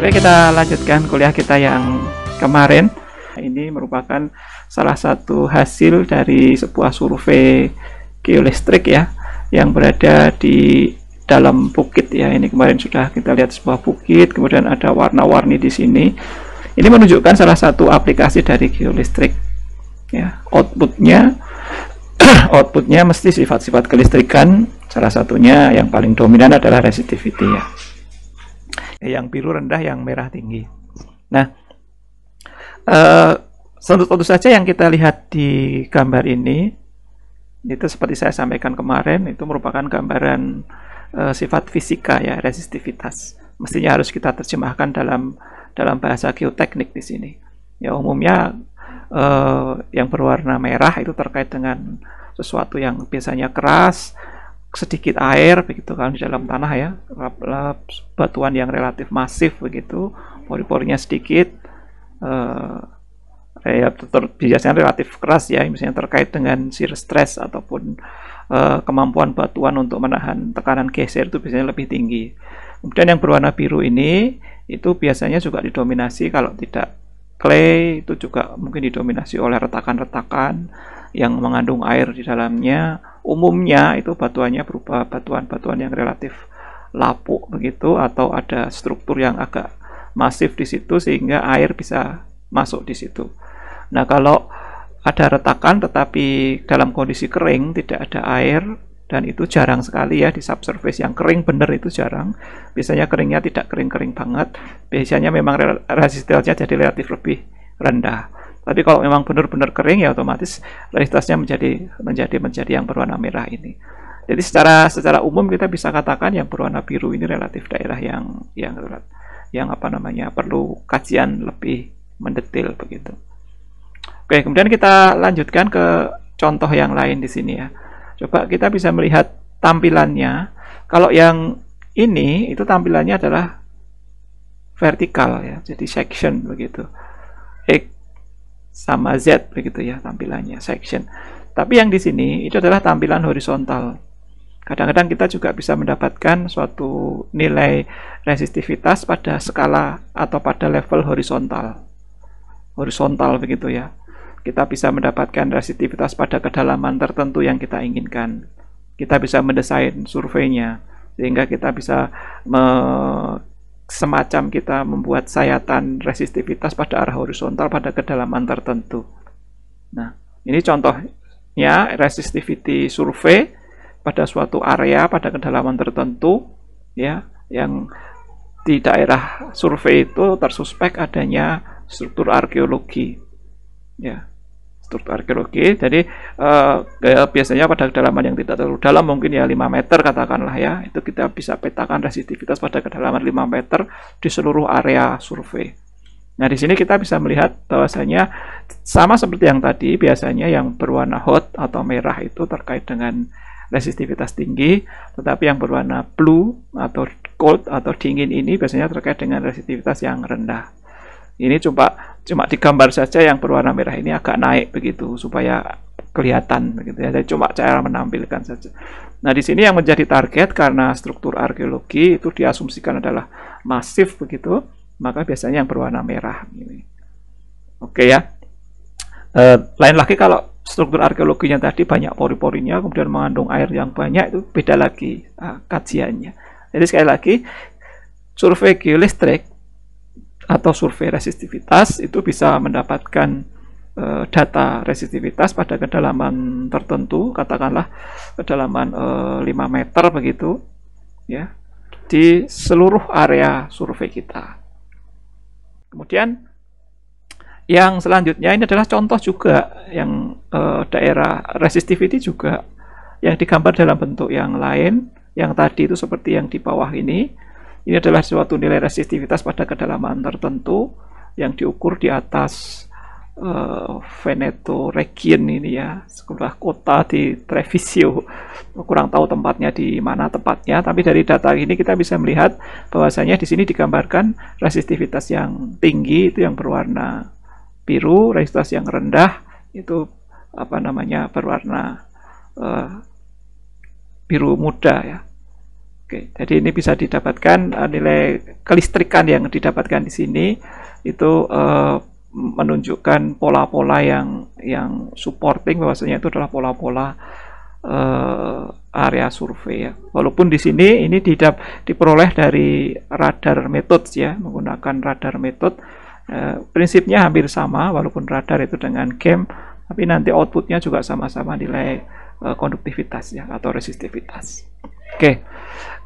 Oke, kita lanjutkan kuliah kita yang kemarin. Ini merupakan salah satu hasil dari sebuah survei geolistrik ya, yang berada di dalam bukit ya. Ini kemarin sudah kita lihat sebuah bukit, kemudian ada warna-warni di sini. Ini menunjukkan salah satu aplikasi dari geolistrik ya. Outputnya mesti sifat-sifat kelistrikan. Salah satunya yang paling dominan adalah resistivity ya. Yang biru rendah, yang merah tinggi. Nah, tentu saja yang kita lihat di gambar ini itu seperti saya sampaikan kemarin, itu merupakan gambaran sifat fisika ya, resistivitas. Mestinya harus kita terjemahkan dalam bahasa geoteknik di sini. Ya, umumnya yang berwarna merah itu terkait dengan sesuatu yang biasanya keras, sedikit air begitu kan di dalam tanah ya, batuan yang relatif masif begitu, pori-porinya sedikit, biasanya relatif keras ya, misalnya terkait dengan shear stress ataupun kemampuan batuan untuk menahan tekanan geser itu biasanya lebih tinggi. Kemudian yang berwarna biru ini itu biasanya juga didominasi, kalau tidak clay itu juga mungkin didominasi oleh retakan-retakan yang mengandung air di dalamnya. Umumnya itu batuannya berupa batuan-batuan yang relatif lapuk begitu, atau ada struktur yang agak masif di situ sehingga air bisa masuk di situ. Nah, kalau ada retakan tetapi dalam kondisi kering, tidak ada air, dan itu jarang sekali ya di subsurface yang kering bener, itu jarang. Biasanya keringnya tidak kering-kering banget, biasanya memang resistivitasnya jadi relatif lebih rendah. Tapi kalau memang benar-benar kering ya otomatis resistivitasnya menjadi yang berwarna merah ini. Jadi secara umum kita bisa katakan yang berwarna biru ini relatif daerah yang perlu kajian lebih mendetail begitu. Oke, kemudian kita lanjutkan ke contoh yang lain di sini ya. Coba kita bisa melihat tampilannya. Kalau yang ini itu tampilannya adalah vertikal ya, jadi section begitu. X sama Z begitu ya tampilannya, section. Tapi yang di sini itu adalah tampilan horizontal. Kadang-kadang kita juga bisa mendapatkan suatu nilai resistivitas pada skala atau pada level horizontal begitu ya. Kita bisa mendapatkan resistivitas pada kedalaman tertentu yang kita inginkan. Kita bisa mendesain surveinya sehingga kita bisa semacam kita membuat sayatan resistivitas pada arah horizontal pada kedalaman tertentu. Nah, ini contohnya resistivity survei pada suatu area pada kedalaman tertentu ya, yang di daerah survei itu tersuspek adanya struktur arkeologi ya, struktur arkeologi. Jadi biasanya pada kedalaman yang tidak terlalu dalam, mungkin ya 5 meter katakanlah ya, itu kita bisa petakan resistivitas pada kedalaman 5 meter di seluruh area survei. Nah, di sini kita bisa melihat bahwasanya sama seperti yang tadi, biasanya yang berwarna hot atau merah itu terkait dengan resistivitas tinggi, tetapi yang berwarna blue atau cold atau dingin ini biasanya terkait dengan resistivitas yang rendah. Ini cuma digambar saja yang berwarna merah ini agak naik begitu supaya kelihatan begitu ya. Jadi cuma cara menampilkan saja. Nah, di sini yang menjadi target karena struktur arkeologi itu diasumsikan adalah masif begitu, maka biasanya yang berwarna merah ini. Oke ya. Lain lagi kalau struktur arkeologinya tadi banyak pori-porinya kemudian mengandung air yang banyak, itu beda lagi kajiannya. Jadi sekali lagi, survei geolistrik atau survei resistivitas itu bisa mendapatkan data resistivitas pada kedalaman tertentu, katakanlah kedalaman 5 meter begitu ya, di seluruh area survei kita. Kemudian yang selanjutnya ini adalah contoh juga yang daerah resistivity juga yang digambar dalam bentuk yang lain. Yang tadi itu seperti yang di bawah ini. Ini adalah suatu nilai resistivitas pada kedalaman tertentu yang diukur di atas Veneto region ini ya, sebuah kota di Treviso. Kurang tahu tempatnya di mana tepatnya, tapi dari data ini kita bisa melihat bahwasanya di sini digambarkan resistivitas yang tinggi itu yang berwarna biru, resistivitas yang rendah itu berwarna biru muda ya. Oke, jadi ini bisa didapatkan nilai kelistrikan yang didapatkan di sini itu menunjukkan pola-pola yang supporting bahwasanya itu adalah pola-pola area survei ya. Walaupun di sini ini diperoleh dari radar methods ya, menggunakan radar method. Prinsipnya hampir sama walaupun radar itu dengan GAM, tapi nanti outputnya juga sama-sama nilai konduktivitas ya atau resistivitas. Oke,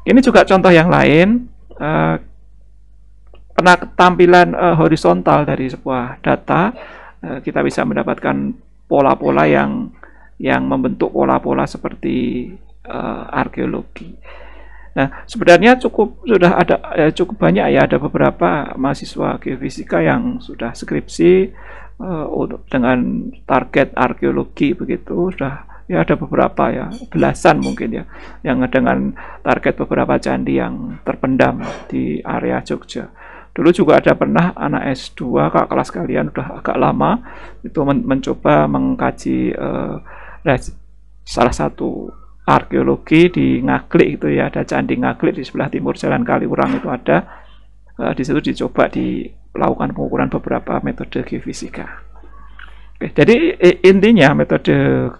ini juga contoh yang lain. Tampilan horizontal dari sebuah data, kita bisa mendapatkan pola-pola yang membentuk pola-pola seperti arkeologi. Nah, sebenarnya sudah ada cukup banyak ya, ada beberapa mahasiswa geofisika yang sudah skripsi dengan target arkeologi begitu, sudah ya ada beberapa ya, belasan mungkin ya, yang dengan target beberapa candi yang terpendam di area Jogja. Dulu juga ada pernah anak S2 kak kelas kalian udah agak lama itu mencoba mengkaji salah satu arkeologi di Ngaglik itu ya, ada candi Ngaglik di sebelah timur Jalan Kaliurang itu ada. Di situ dicoba dilakukan pengukuran beberapa metode geofisika. Oke, jadi intinya metode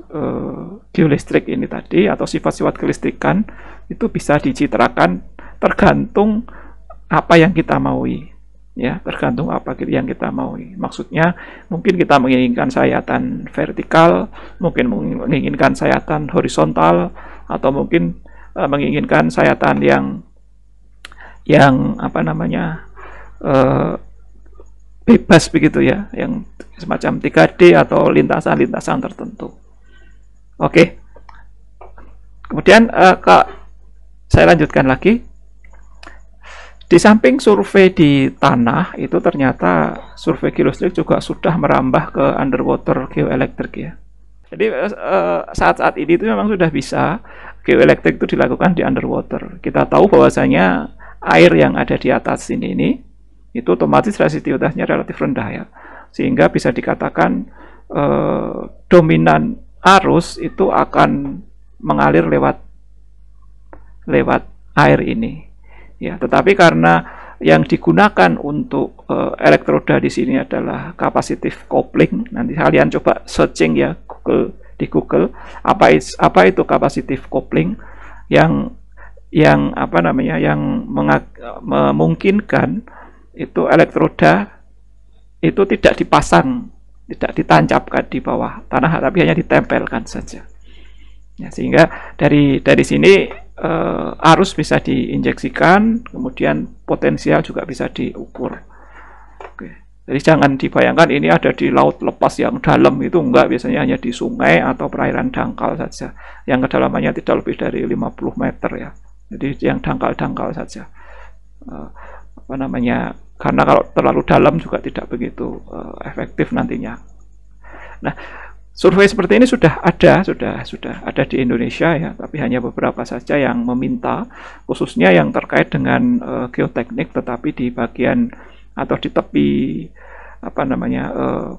geolistrik ini tadi atau sifat-sifat kelistrikan itu bisa dicitrakan tergantung apa yang kita maui ya, tergantung apa yang kita maui. Maksudnya mungkin kita menginginkan sayatan vertikal, mungkin menginginkan sayatan horizontal, atau mungkin menginginkan sayatan yang apa namanya bebas begitu ya, yang semacam 3D atau lintasan-lintasan tertentu. Oke, kemudian saya lanjutkan lagi. Di samping survei di tanah, itu ternyata survei geolistrik juga sudah merambah ke underwater geoelektrik ya. Jadi saat-saat ini itu memang sudah bisa geoelektrik itu dilakukan di underwater. Kita tahu bahwasanya air yang ada di atas ini itu otomatis resistivitasnya relatif rendah ya. Sehingga bisa dikatakan dominan arus itu akan mengalir lewat air ini. Ya, tetapi karena yang digunakan untuk elektroda di sini adalah capacitive coupling. Nanti kalian coba searching ya di Google apa itu capacitive coupling yang apa namanya yang memungkinkan itu elektroda itu tidak dipasang, tidak ditancapkan di bawah tanah, tapi hanya ditempelkan saja. Ya, sehingga dari sini arus bisa diinjeksikan, kemudian potensial juga bisa diukur. Oke. Jadi jangan dibayangkan ini ada di laut lepas yang dalam, itu enggak, biasanya hanya di sungai atau perairan dangkal saja, yang kedalamannya tidak lebih dari 50 meter ya. Jadi yang dangkal-dangkal saja. Apa namanya? Karena kalau terlalu dalam juga tidak begitu efektif nantinya. Nah, survei seperti ini sudah ada di Indonesia ya, tapi hanya beberapa saja yang meminta, khususnya yang terkait dengan geoteknik, tetapi di bagian atau di tepi apa namanya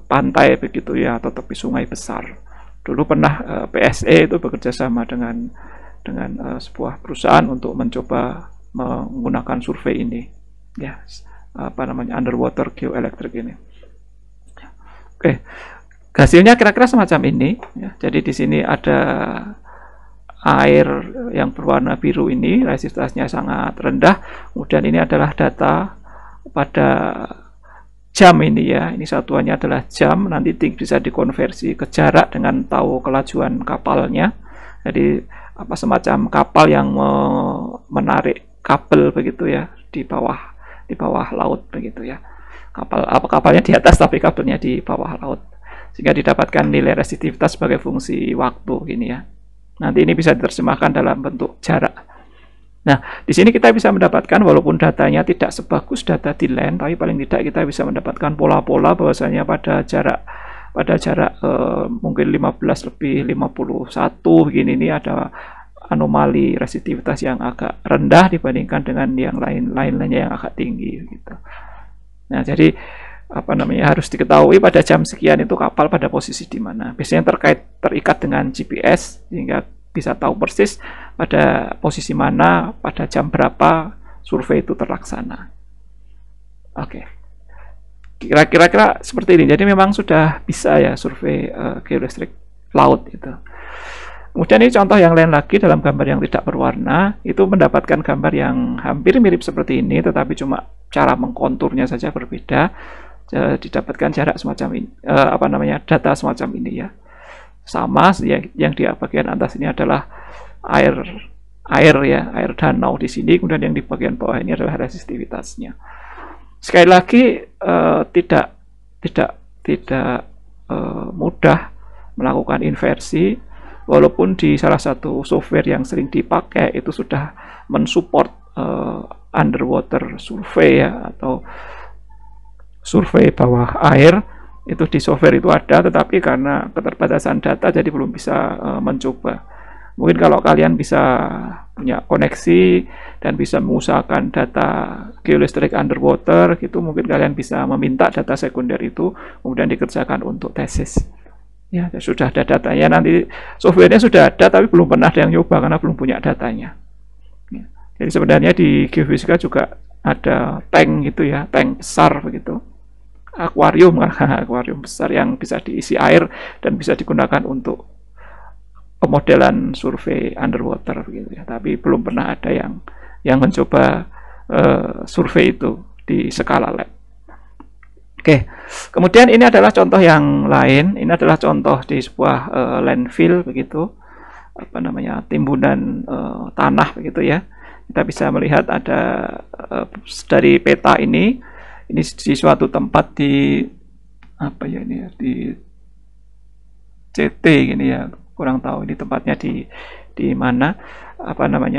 pantai begitu ya, atau tepi sungai besar. Dulu pernah PSE itu bekerja sama dengan sebuah perusahaan untuk mencoba menggunakan survei ini ya, apa namanya underwater geoelektrik ini. Oke. Hasilnya kira-kira semacam ini ya. Jadi di sini ada air yang berwarna biru ini, resistivitasnya sangat rendah. Kemudian ini adalah data pada jam ini ya. Ini satuannya adalah jam, nanti bisa dikonversi ke jarak dengan tahu kelajuan kapalnya. Jadi apa semacam kapal yang menarik kabel begitu ya di bawah laut begitu ya. Kapalnya di atas tapi kabelnya di bawah laut. Sehingga didapatkan nilai resistivitas sebagai fungsi waktu gini ya. Nanti ini bisa diterjemahkan dalam bentuk jarak. Nah, di sini kita bisa mendapatkan walaupun datanya tidak sebagus data di land, tapi paling tidak kita bisa mendapatkan pola-pola bahwasanya pada jarak mungkin 15 lebih 51 begini, ini ada anomali resistivitas yang agak rendah dibandingkan dengan yang lainnya yang agak tinggi gitu. Nah, jadi apa namanya harus diketahui pada jam sekian itu kapal pada posisi di mana. Biasanya terikat dengan GPS sehingga bisa tahu persis pada posisi mana, pada jam berapa survei itu terlaksana. Oke. Kira-kira seperti ini. Jadi memang sudah bisa ya survei geolistrik laut itu. Kemudian ini contoh yang lain lagi dalam gambar yang tidak berwarna, itu mendapatkan gambar yang hampir mirip seperti ini, tetapi cuma cara mengkonturnya saja berbeda. Didapatkan jarak semacam ini, data semacam ini ya. Sama yang di bagian atas ini adalah air danau di sini, kemudian yang di bagian bawah ini adalah resistivitasnya. Sekali lagi tidak mudah melakukan inversi. Walaupun di salah satu software yang sering dipakai itu sudah mensupport underwater survey ya, atau survei bawah air, itu di software itu ada, tetapi karena keterbatasan data jadi belum bisa mencoba. Mungkin kalau kalian bisa punya koneksi dan bisa mengusahakan data geolistrik underwater gitu, mungkin kalian bisa meminta data sekunder itu kemudian dikerjakan untuk tesis. Ya, sudah ada datanya, nanti softwarenya sudah ada, tapi belum pernah ada yang nyoba karena belum punya datanya. Ya. Jadi sebenarnya di geofisika juga ada tank gitu ya, tank besar begitu, akuarium besar yang bisa diisi air dan bisa digunakan untuk pemodelan survei underwater begitu ya. Tapi belum pernah ada yang mencoba survei itu di skala lab. Oke, kemudian ini adalah contoh yang lain. Ini adalah contoh di sebuah landfill begitu, timbunan tanah begitu ya. Kita bisa melihat ada dari peta ini di suatu tempat di di CT gini ya, kurang tahu ini tempatnya di mana,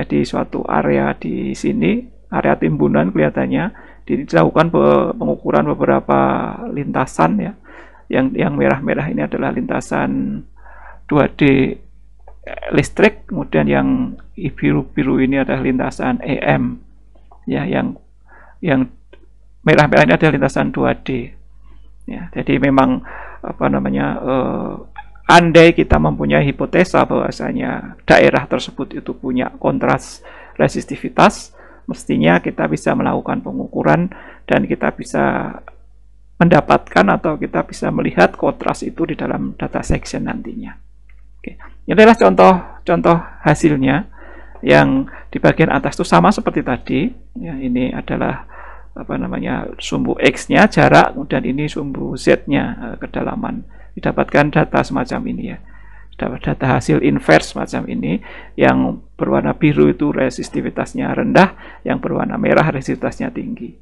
di suatu area di sini, area timbunan kelihatannya. Dilakukan pengukuran beberapa lintasan ya. Yang merah-merah ini adalah lintasan 2D listrik, kemudian yang biru-biru ini adalah lintasan EM. Ya, yang merah-merah ini adalah lintasan 2D. Ya, jadi memang andai kita mempunyai hipotesa bahwasanya daerah tersebut itu punya kontras resistivitas, mestinya kita bisa melakukan pengukuran dan kita bisa mendapatkan atau kita bisa melihat kontras itu di dalam data section nantinya. Oke. Ini adalah contoh hasilnya yang di bagian atas itu sama seperti tadi. Ya, ini adalah sumbu X-nya jarak, kemudian ini sumbu Z-nya kedalaman. Didapatkan data semacam ini ya. Data hasil inverse macam ini, yang berwarna biru itu resistivitasnya rendah, yang berwarna merah resistivitasnya tinggi.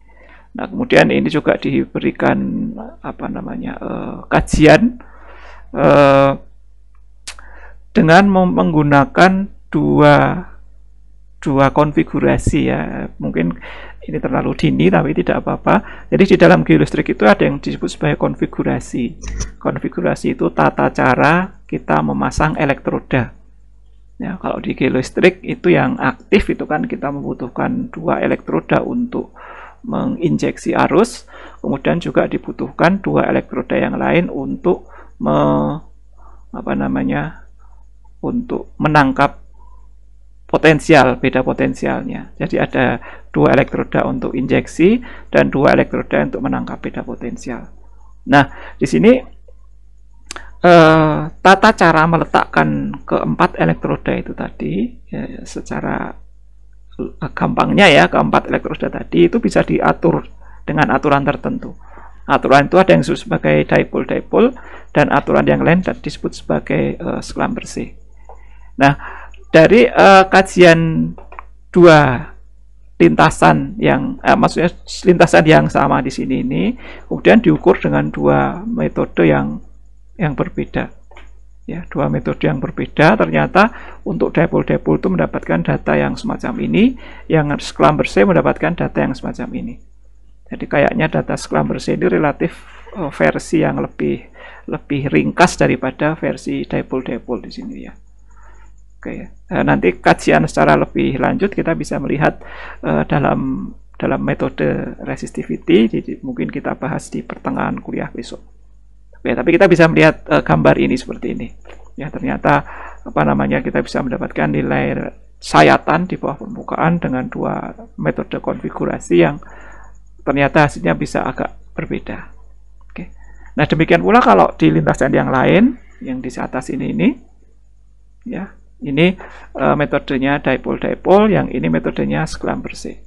Nah, kemudian ini juga diberikan kajian dengan menggunakan dua konfigurasi ya. Mungkin ini terlalu dini tapi tidak apa-apa. Jadi di dalam geolistrik itu ada yang disebut sebagai konfigurasi. Konfigurasi itu tata cara kita memasang elektroda. Ya, kalau di geolistrik itu yang aktif itu kan kita membutuhkan 2 elektroda untuk menginjeksi arus, kemudian juga dibutuhkan 2 elektroda yang lain untuk untuk menangkap potensial, beda potensialnya. Jadi ada 2 elektroda untuk injeksi dan 2 elektroda untuk menangkap beda potensial. Nah, di sini tata cara meletakkan keempat elektroda itu tadi ya, secara gampangnya ya, keempat elektroda tadi itu bisa diatur dengan aturan tertentu. Aturan itu ada yang disebut sebagai dipole dan aturan yang lain disebut sebagai Schlumberger. Nah, dari kajian 2 lintasan yang maksudnya lintasan yang sama di sini ini kemudian diukur dengan 2 metode yang berbeda. Ya, 2 metode yang berbeda, ternyata untuk dipole itu mendapatkan data yang semacam ini, yang Schlumberger mendapatkan data yang semacam ini. Jadi kayaknya data Schlumberger ini relatif versi yang lebih ringkas daripada versi dipole di sini ya. Oke, nanti kajian secara lebih lanjut kita bisa melihat dalam metode resistivity, jadi mungkin kita bahas di pertengahan kuliah besok. Ya, tapi kita bisa melihat gambar ini seperti ini. Ya, ternyata kita bisa mendapatkan nilai sayatan di bawah permukaan dengan dua metode konfigurasi yang ternyata hasilnya bisa agak berbeda. Oke. Nah, demikian pula kalau di lintasan yang lain, yang di atas ini ya, ini metodenya dipole-dipole, yang ini metodenya Sclamber-C.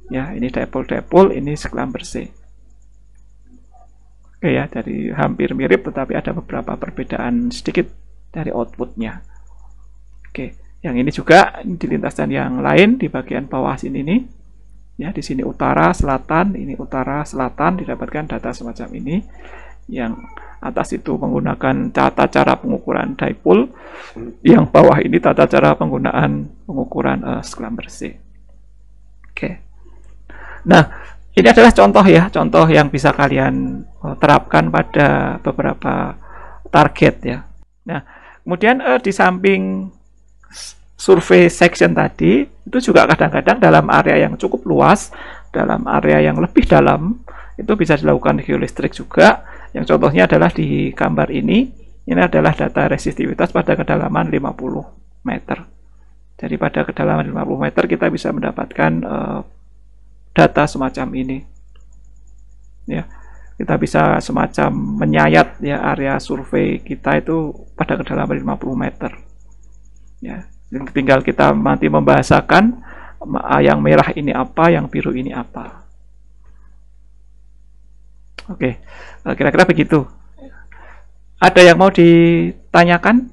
Ya, ini dipole-dipole, ini Sclamber-C. Oke ya, jadi hampir mirip tetapi ada beberapa perbedaan sedikit dari outputnya. Oke, yang ini juga di lintasan yang lain di bagian bawah sini nih. Ya, di sini utara, selatan, ini utara, selatan, didapatkan data semacam ini. Yang atas itu menggunakan tata cara pengukuran dipole, yang bawah ini tata cara penggunaan pengukuran Sclamber-C. Oke. Nah, ini adalah contoh ya, contoh yang bisa kalian terapkan pada beberapa target ya. Nah, kemudian di samping survei section tadi, itu juga kadang-kadang dalam area yang cukup luas, dalam area yang lebih dalam, itu bisa dilakukan geolistrik juga. Yang contohnya adalah di gambar ini adalah data resistivitas pada kedalaman 50 meter. Jadi pada kedalaman 50 meter kita bisa mendapatkan data semacam ini. Ya, kita bisa semacam menyayat ya area survei kita itu pada kedalaman 50 meter. Ya, tinggal kita nanti membahasakan yang merah ini apa, yang biru ini apa. Oke, kira-kira begitu. Ada yang mau ditanyakan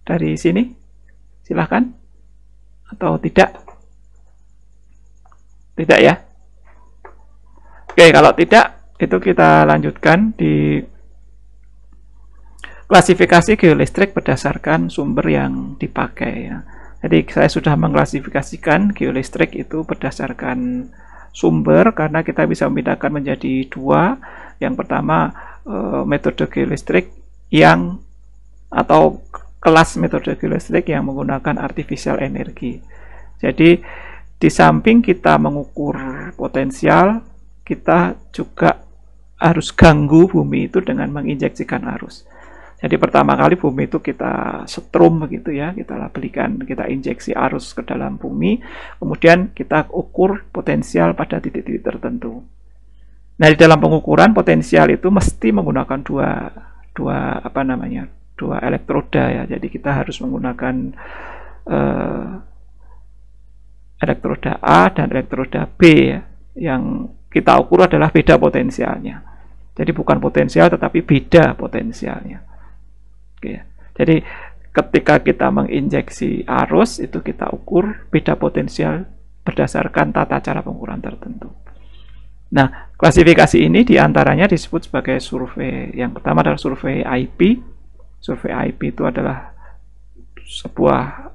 dari sini? Silahkan. Atau tidak? Tidak ya? Oke, kalau tidak, itu kita lanjutkan di klasifikasi geolistrik berdasarkan sumber yang dipakai ya. Jadi saya sudah mengklasifikasikan geolistrik itu berdasarkan sumber karena kita bisa membedakan menjadi dua. Yang pertama metode geolistrik yang atau kelas metode geolistrik yang menggunakan artificial energy. Jadi di samping kita mengukur potensial, kita juga harus ganggu bumi itu dengan menginjeksikan arus. Jadi pertama kali bumi itu kita setrum begitu ya, kita labelikan, kita injeksi arus ke dalam bumi, kemudian kita ukur potensial pada titik-titik tertentu. Nah, di dalam pengukuran potensial itu mesti menggunakan dua elektroda ya. Jadi kita harus menggunakan elektroda A dan elektroda B ya. Yang kita ukur adalah beda potensialnya. Jadi bukan potensial tetapi beda potensialnya. Oke. Jadi ketika kita menginjeksi arus itu kita ukur beda potensial berdasarkan tata cara pengukuran tertentu. Nah, klasifikasi ini diantaranya disebut sebagai survei. Yang pertama adalah survei IP. Survei IP itu adalah sebuah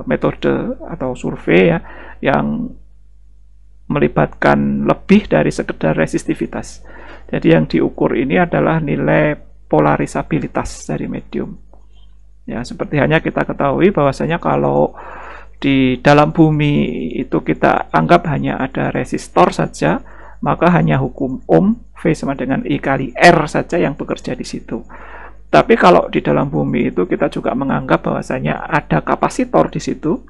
metode atau survei ya, yang melibatkan lebih dari sekedar resistivitas. Jadi yang diukur ini adalah nilai polarisabilitas dari medium. Ya, seperti hanya kita ketahui bahwasanya kalau di dalam bumi itu kita anggap hanya ada resistor saja, maka hanya hukum Ohm V sama dengan I kali R saja yang bekerja di situ. Tapi kalau di dalam bumi itu kita juga menganggap bahwasanya ada kapasitor di situ,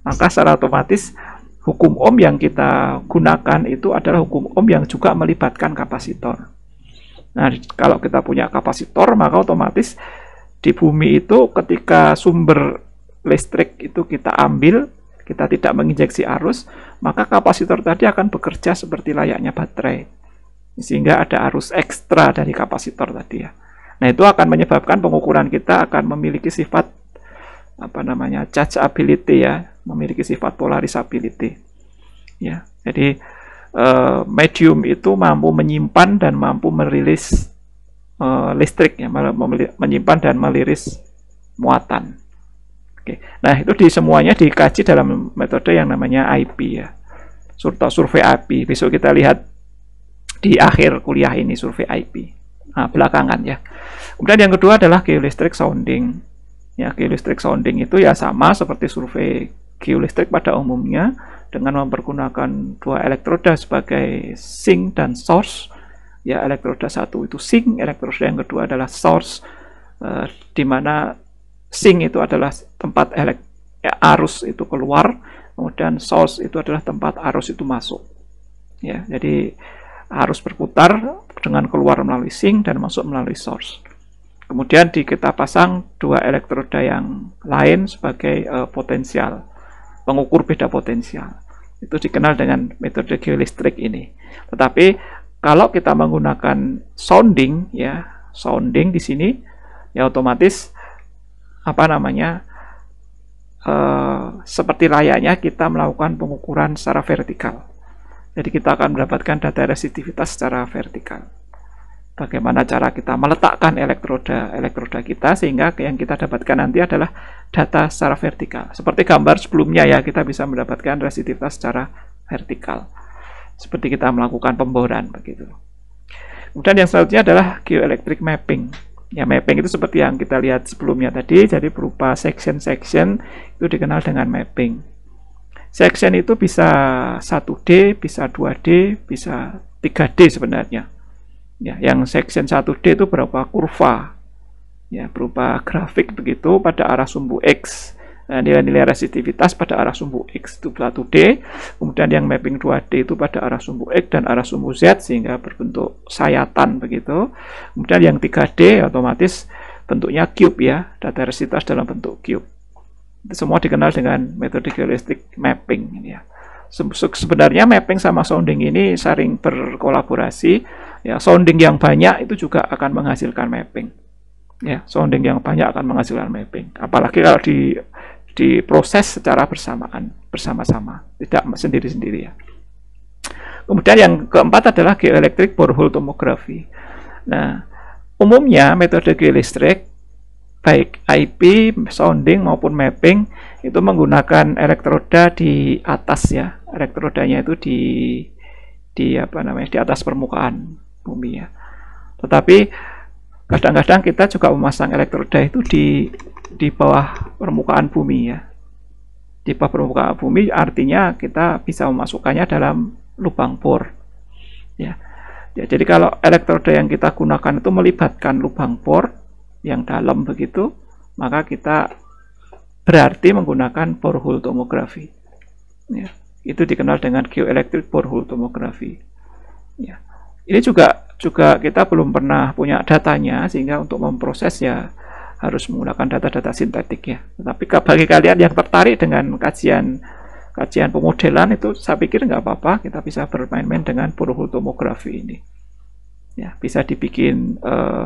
maka secara otomatis hukum Ohm yang kita gunakan itu adalah hukum Ohm yang juga melibatkan kapasitor. Nah, kalau kita punya kapasitor, maka otomatis di bumi itu ketika sumber listrik itu kita ambil, kita tidak menginjeksi arus, maka kapasitor tadi akan bekerja seperti layaknya baterai. Sehingga ada arus ekstra dari kapasitor tadi ya. Nah, itu akan menyebabkan pengukuran kita akan memiliki sifat chargeability ya, memiliki sifat polarisability. Ya, jadi medium itu mampu menyimpan dan mampu merilis listrik ya, menyimpan dan meliris muatan. Oke. Nah, itu semuanya dikaji dalam metode yang namanya IP ya. Survei IP. Besok kita lihat di akhir kuliah ini survei IP. Nah, belakangan ya. Kemudian yang kedua adalah geolistrik sounding. Ya, geolistrik sounding itu ya sama seperti survei geolistrik pada umumnya dengan mempergunakan dua elektroda sebagai sink dan source. Ya, elektroda satu itu sink, elektroda yang kedua adalah source, di mana sink itu adalah tempat ya, arus itu keluar, kemudian source itu adalah tempat arus itu masuk. Ya, jadi arus berputar dengan keluar melalui sink dan masuk melalui source. Kemudian kita pasang dua elektroda yang lain sebagai potensial, pengukur beda potensial. Itu dikenal dengan metode geolistrik ini. Tetapi kalau kita menggunakan sounding, ya sounding di sini, ya otomatis seperti layaknya kita melakukan pengukuran secara vertikal. Jadi kita akan mendapatkan data resistivitas secara vertikal. Bagaimana cara kita meletakkan elektroda kita sehingga yang kita dapatkan nanti adalah data secara vertikal. Seperti gambar sebelumnya ya, kita bisa mendapatkan resistivitas secara vertikal. Seperti kita melakukan pemboran begitu. Kemudian yang selanjutnya adalah geoelectric mapping. Ya, mapping itu seperti yang kita lihat sebelumnya tadi, jadi berupa section-section, itu dikenal dengan mapping. Section itu bisa 1D, bisa 2D, bisa 3D sebenarnya. Ya, yang section 1D itu berupa kurva, ya, berupa grafik begitu pada arah sumbu X. Nah, nilai-nilai resistivitas pada arah sumbu X itu 1D, kemudian yang mapping 2D itu pada arah sumbu X dan arah sumbu Z sehingga berbentuk sayatan begitu. Kemudian yang 3D otomatis bentuknya cube ya, data resistivitas dalam bentuk cube. Itu semua dikenal dengan metode geoelectric mapping ya. Sebenarnya mapping sama sounding ini sering berkolaborasi. Ya, sounding yang banyak itu juga akan menghasilkan mapping. Ya, sounding yang banyak akan menghasilkan mapping. Apalagi kalau diproses secara bersama-sama, tidak sendiri-sendiri ya. Kemudian yang keempat adalah geoelectric borehole tomography. Nah, umumnya metode geoelistrik baik IP, sounding maupun mapping itu menggunakan elektroda di atas ya. Elektrodanya itu di atas permukaan bumi ya. Tetapi kadang-kadang kita juga memasang elektroda itu di bawah permukaan bumi ya. Di bawah permukaan bumi artinya kita bisa memasukkannya dalam lubang bor. Ya. Ya, jadi kalau elektroda yang kita gunakan itu melibatkan lubang bor yang dalam begitu, maka kita berarti menggunakan borehole tomography. Ya. Itu dikenal dengan geoelectric borehole tomography. Ya. Ini juga kita belum pernah punya datanya, sehingga untuk memproses ya harus menggunakan data-data sintetik ya. Tetapi bagi kalian yang tertarik dengan kajian pemodelan itu, saya pikir nggak apa-apa, kita bisa bermain-main dengan borehole tomography ini. Ya, bisa dibikin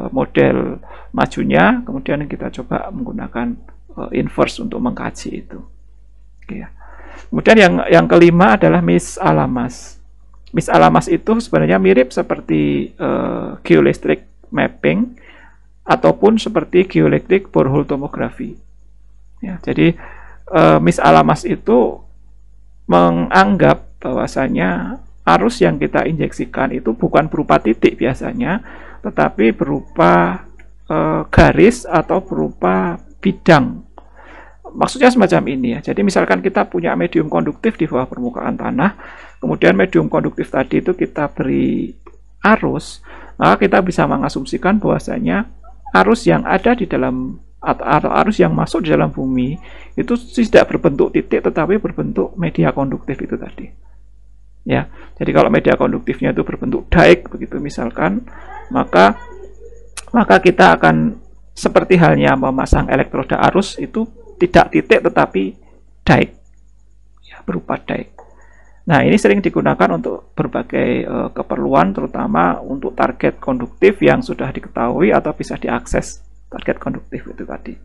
model majunya, kemudian kita coba menggunakan inverse untuk mengkaji itu. Oke, ya. Kemudian yang kelima adalah misalamas. Misalamas itu sebenarnya mirip seperti geoelectric mapping ataupun seperti geoelectric borehole tomography. Ya, jadi misalamas itu menganggap bahwasanya arus yang kita injeksikan itu bukan berupa titik biasanya, tetapi berupa garis atau berupa bidang. Maksudnya semacam ini ya. Jadi misalkan kita punya medium konduktif di bawah permukaan tanah, kemudian medium konduktif tadi itu kita beri arus, maka kita bisa mengasumsikan bahwasanya arus yang ada di dalam atau arus yang masuk di dalam bumi itu tidak berbentuk titik tetapi berbentuk media konduktif itu tadi. Ya. Jadi kalau media konduktifnya itu berbentuk dike begitu misalkan, maka kita akan seperti halnya memasang elektroda arus itu tidak titik tetapi dike ya, berupa dike. Nah, ini sering digunakan untuk berbagai keperluan, terutama untuk target konduktif yang sudah diketahui atau bisa diakses target konduktif itu tadi.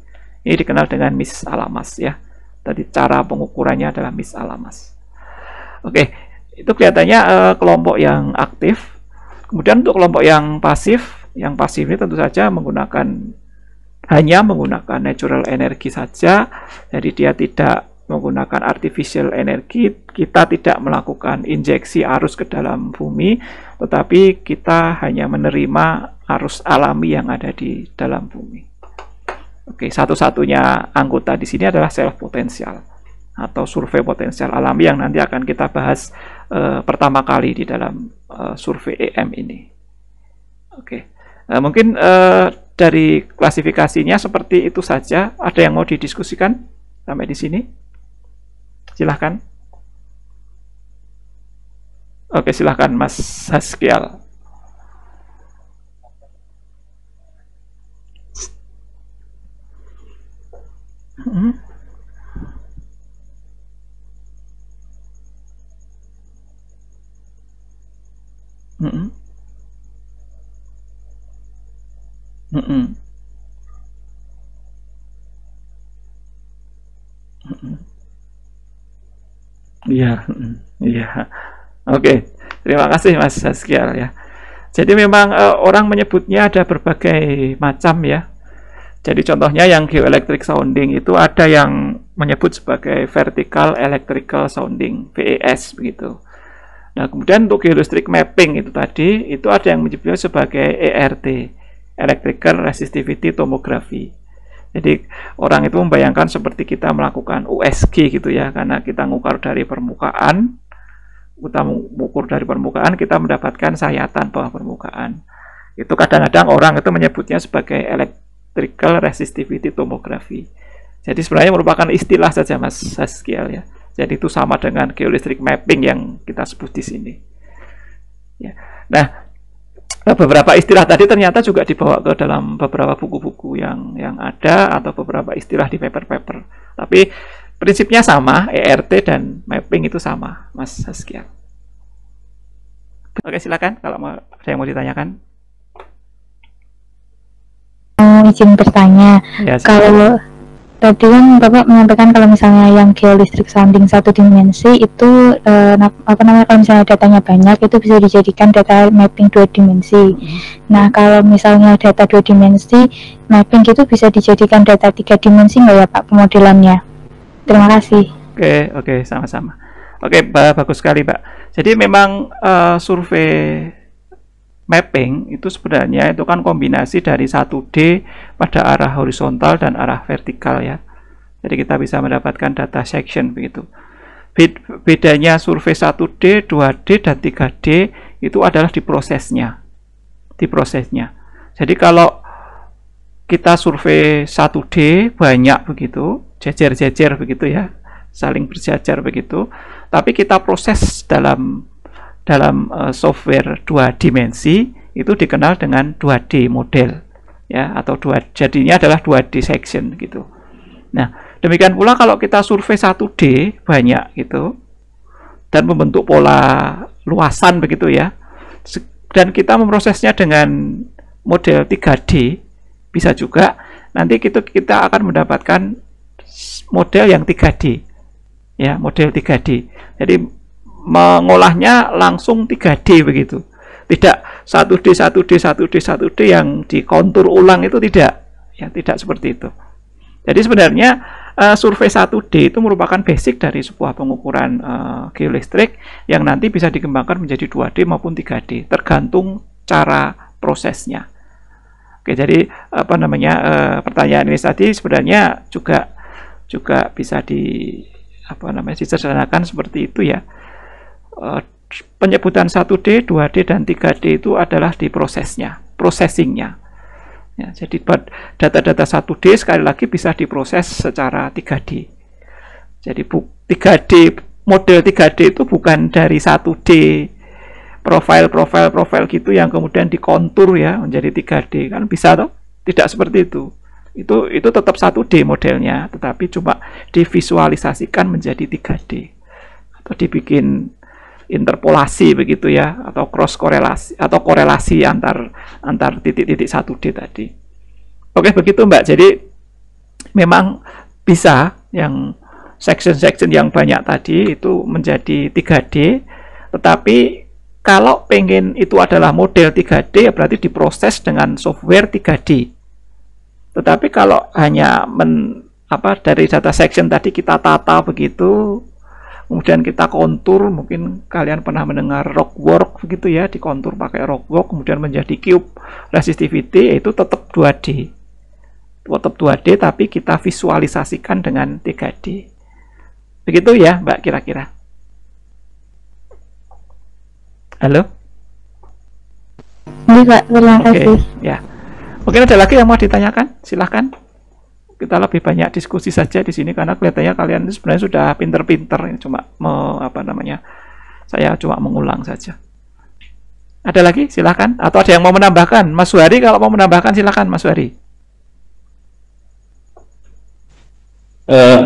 Ini dikenal dengan misalamas ya. Tadi cara pengukurannya adalah misalamas. Oke, itu kelihatannya kelompok yang aktif. Kemudian untuk kelompok yang pasif ini tentu saja hanya menggunakan natural energy saja, jadi dia tidak menggunakan artificial energy, kita tidak melakukan injeksi arus ke dalam bumi, tetapi kita hanya menerima arus alami yang ada di dalam bumi. Oke, satu-satunya anggota di sini adalah self potensial atau survei potensial alami yang nanti akan kita bahas pertama kali di dalam survei EM ini. Oke, mungkin dari klasifikasinya seperti itu saja. Ada yang mau didiskusikan Sampai di sini? Silahkan. Oke, silahkan Mas Haskial. Iya, iya. Oke, terima kasih Mas Haskial ya. Jadi memang orang menyebutnya ada berbagai macam ya. Jadi contohnya yang geoelectric sounding itu ada yang menyebut sebagai vertical electrical sounding (VES) begitu. Nah, kemudian untuk geoelectric mapping itu tadi itu ada yang menyebutnya sebagai ERT, electrical resistivity tomography. Jadi orang itu membayangkan seperti kita melakukan USG gitu ya, karena kita mengukur dari permukaan, kita mendapatkan sayatan bawah permukaan. Itu kadang-kadang orang itu menyebutnya sebagai electrical resistivity tomography. Jadi sebenarnya merupakan istilah saja Mas Haskial ya. Jadi itu sama dengan geoelectric mapping yang kita sebut di sini. Ya. Nah, beberapa istilah tadi ternyata juga dibawa ke dalam beberapa buku-buku yang ada atau beberapa istilah di paper-paper. Tapi prinsipnya sama, ERT dan mapping itu sama, Mas Haskial. Oke, silakan kalau ada yang mau ditanyakan. Izin bertanya, ya, kalau tadi kan Bapak menyampaikan kalau misalnya yang geoelectric sounding satu dimensi itu kalau misalnya datanya banyak itu bisa dijadikan data mapping 2 dimensi. Nah, kalau misalnya data 2 dimensi mapping itu bisa dijadikan data 3 dimensi nggak ya Pak pemodelannya? Terima kasih. Oke, sama-sama. Oke, bagus sekali Pak. Jadi memang survei mapping itu sebenarnya itu kan kombinasi dari 1D pada arah horizontal dan arah vertikal ya. Jadi kita bisa mendapatkan data section begitu. Bedanya survei 1D, 2D, dan 3D itu adalah di prosesnya. Jadi kalau kita survei 1D banyak begitu, jejer-jejer begitu ya, saling berjajar begitu, tapi kita proses dalam software 2 dimensi itu dikenal dengan 2D model ya, atau jadinya adalah 2D section gitu. Nah, demikian pula kalau kita survei 1D banyak gitu dan membentuk pola luasan begitu ya, dan kita memprosesnya dengan model 3D, bisa juga nanti kita akan mendapatkan model yang 3D ya, model 3D. Jadi mengolahnya langsung 3D begitu. Tidak 1D yang dikontur ulang itu tidak. Ya, tidak seperti itu. Jadi sebenarnya survei 1D itu merupakan basic dari sebuah pengukuran geoelektronik yang nanti bisa dikembangkan menjadi 2D maupun 3D, tergantung cara prosesnya. Oke, jadi pertanyaan ini tadi sebenarnya juga bisa disederhanakan seperti itu ya. Penyebutan 1D, 2D, dan 3D itu adalah di prosesnya, processingnya. Ya, jadi data-data 1D sekali lagi bisa diproses secara 3D. Jadi 3D, model 3D itu bukan dari 1D profil gitu yang kemudian dikontur ya menjadi 3D, kan bisa toh? Tidak seperti itu. Itu tetap 1D modelnya, tetapi cuma divisualisasikan menjadi 3D atau dibikin interpolasi begitu ya, atau cross korelasi atau korelasi antar titik-titik 1D tadi. Oke, begitu Mbak. Jadi memang bisa yang section-section yang banyak tadi itu menjadi 3D, tetapi kalau pengen itu adalah model 3D ya berarti diproses dengan software 3D. Tetapi kalau hanya dari data section tadi kita tata begitu, kemudian kita kontur, mungkin kalian pernah mendengar rockwork begitu ya, dikontur pakai rockwork, kemudian menjadi cube resistivity, itu tetap 2D. Tetap 2D, tapi kita visualisasikan dengan 3D. Begitu ya, Mbak, kira-kira. Halo? Iya, Pak, terima kasih. Ya. Mungkin ada lagi yang mau ditanyakan? Silahkan. kita lebih banyak diskusi saja di sini karena kelihatannya kalian sebenarnya sudah pinter-pinter. Cuma saya cuma mengulang saja. Ada lagi? Silahkan. Atau ada yang mau menambahkan? Mas Suhari kalau mau menambahkan silahkan Mas Suhari.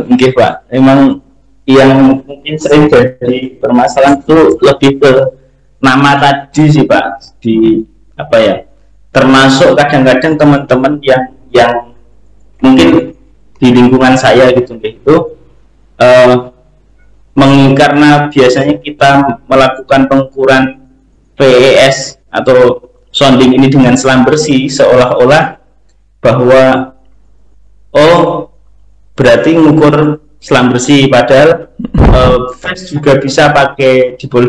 Oke Pak, emang yang mungkin sering jadi permasalahan itu lebih ke nama tadi sih Pak, di apa ya, termasuk kadang-kadang teman-teman yang mungkin di lingkungan saya gitu karena biasanya kita melakukan pengukuran PES atau sounding ini dengan selang bersih, seolah-olah bahwa berarti ngukur selang bersih, padahal flash juga bisa pakai dipol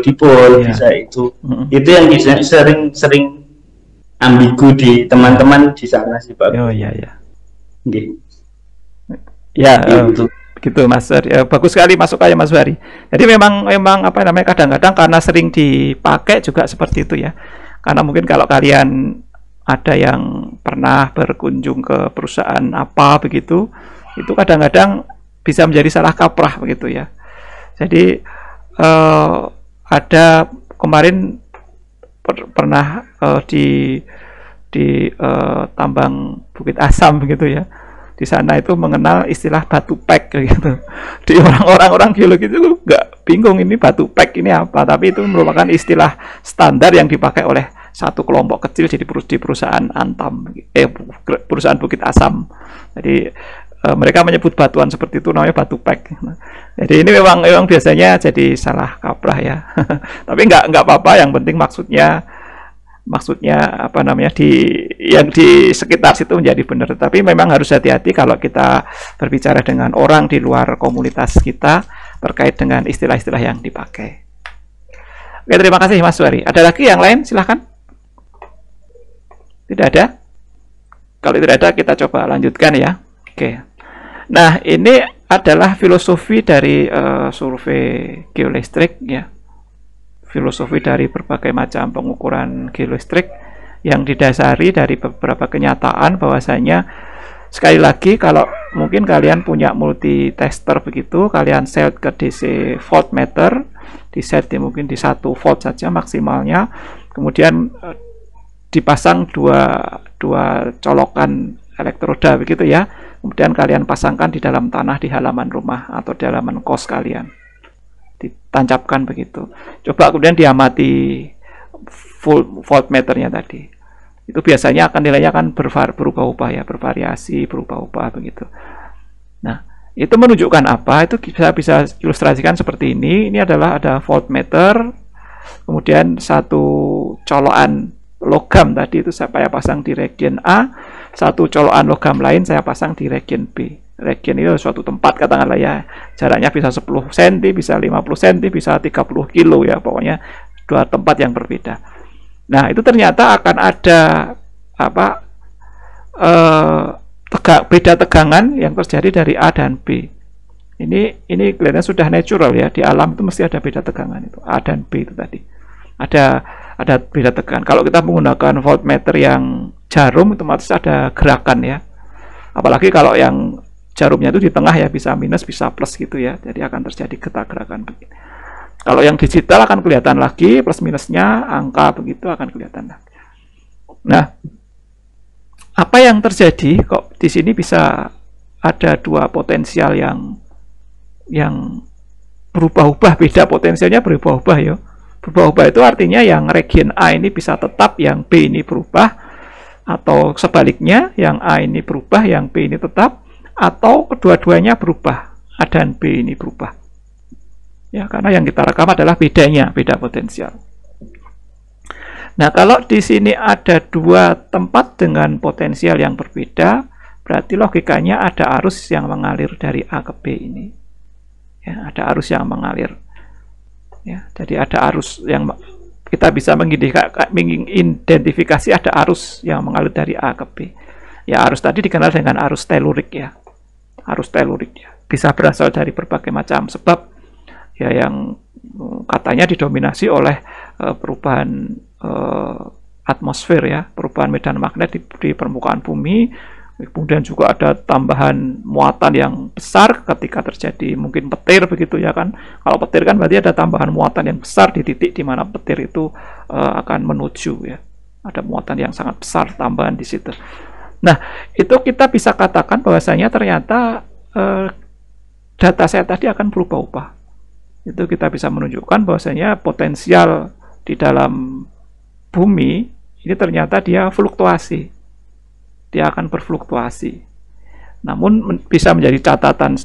bisa itu yang biasanya sering ambigu di teman-teman di sana sih Pak. Gitu Mas. Bagus sekali masukannya Mas Suhari. Jadi memang kadang-kadang karena sering dipakai juga seperti itu ya. Karena mungkin kalau kalian ada yang pernah berkunjung ke perusahaan apa begitu, itu kadang-kadang bisa menjadi salah kaprah begitu ya. Jadi ada kemarin pernah di tambang Bukit Asam begitu ya. Di sana itu mengenal istilah batu pek gitu. Di orang-orang geologi itu nggak bingung ini batu pek ini apa, tapi itu merupakan istilah standar yang dipakai oleh satu kelompok kecil di perusahaan perusahaan Bukit Asam. Jadi mereka menyebut batuan seperti itu namanya batu pek. Jadi ini memang biasanya jadi salah kaprah ya. Tapi nggak apa-apa, yang penting maksudnya yang di sekitar situ menjadi benar. Tapi memang harus hati-hati kalau kita berbicara dengan orang di luar komunitas kita terkait dengan istilah-istilah yang dipakai. Oke, terima kasih Mas Suhari. Ada lagi yang lain? Silahkan. Tidak ada? Kalau tidak ada, kita coba lanjutkan ya. Oke. Nah, ini adalah filosofi dari survei geolistrik ya. Filosofi dari berbagai macam pengukuran geolistrik yang didasari dari beberapa kenyataan bahwasanya, sekali lagi, kalau mungkin kalian punya multi tester begitu, kalian set ke DC voltmeter, diset mungkin di 1 volt saja maksimalnya, kemudian dipasang dua colokan elektroda begitu ya, kemudian kalian pasangkan di dalam tanah di halaman rumah atau di halaman kos kalian, ditancapkan begitu. Coba kemudian diamati full voltmeternya tadi. Itu biasanya akan nilainya akan berubah-ubah ya, bervariasi, berubah-ubah begitu. Nah, itu menunjukkan apa? Itu bisa ilustrasikan seperti ini. Ini adalah ada voltmeter, kemudian satu colokan logam tadi itu saya pasang di region A, satu colokan logam lain saya pasang di region B. Region itu suatu tempat katakanlah ya, jaraknya bisa 10 cm, bisa 50 cm, bisa 30 kilo ya, pokoknya dua tempat yang berbeda. Nah, itu ternyata akan ada beda tegangan yang terjadi dari A dan B. Ini kelihatannya sudah natural ya, di alam itu mesti ada beda tegangan itu, A dan B itu tadi. Ada beda tegangan. Kalau kita menggunakan voltmeter yang jarum, otomatis ada gerakan ya. Apalagi kalau yang jarumnya itu di tengah ya, bisa minus bisa plus gitu ya, jadi akan terjadi gerakan begini. Kalau yang digital akan kelihatan lagi plus minusnya, angka begitu akan kelihatan lagi. Nah, apa yang terjadi kok di sini bisa ada dua potensial yang berubah-ubah, beda potensialnya berubah-ubah ya. Berubah-ubah itu artinya yang region A ini bisa tetap, yang B ini berubah, atau sebaliknya yang A ini berubah, yang B ini tetap, atau kedua-duanya berubah, A dan B ini berubah. Ya, karena yang kita rekam adalah beda potensial. Nah, kalau di sini ada dua tempat dengan potensial yang berbeda, berarti logikanya ada arus yang mengalir dari A ke B ini. Ya, ada arus yang mengalir. Ya, jadi ada arus yang kita bisa mengidentifikasi ada arus yang mengalir dari A ke B. Ya, arus tadi dikenal dengan arus telurik ya. Arus telurik ya. Bisa berasal dari berbagai macam sebab ya, yang katanya didominasi oleh perubahan atmosfer ya, perubahan medan magnet di permukaan bumi, Kemudian juga ada tambahan muatan yang besar ketika terjadi mungkin petir begitu ya kan. Kalau petir kan berarti ada tambahan muatan yang besar di titik di mana petir itu akan menuju ya. Ada muatan yang sangat besar tambahan di situ. Nah, itu kita bisa katakan bahwasanya ternyata data set tadi akan berubah-ubah. Itu kita bisa menunjukkan bahwasanya potensial di dalam bumi ini ternyata dia fluktuasi. Dia akan berfluktuasi. Namun bisa menjadi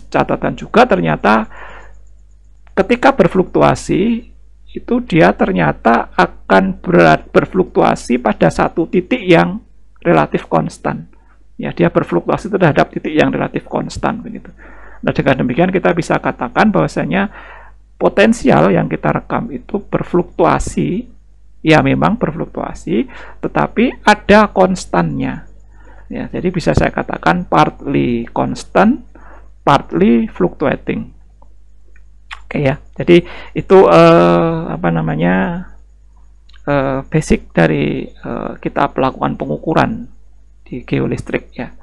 catatan juga ternyata ketika berfluktuasi itu dia ternyata akan berfluktuasi pada satu titik yang relatif konstan. Ya, dia berfluktuasi terhadap titik yang relatif konstan begitu. Nah, dengan demikian kita bisa katakan bahwasanya potensial yang kita rekam itu berfluktuasi, ya memang berfluktuasi, tetapi ada konstannya. Ya, jadi bisa saya katakan partly constant, partly fluctuating. Oke ya, jadi itu basic dari kita melakukan pengukuran di geolistrik ya.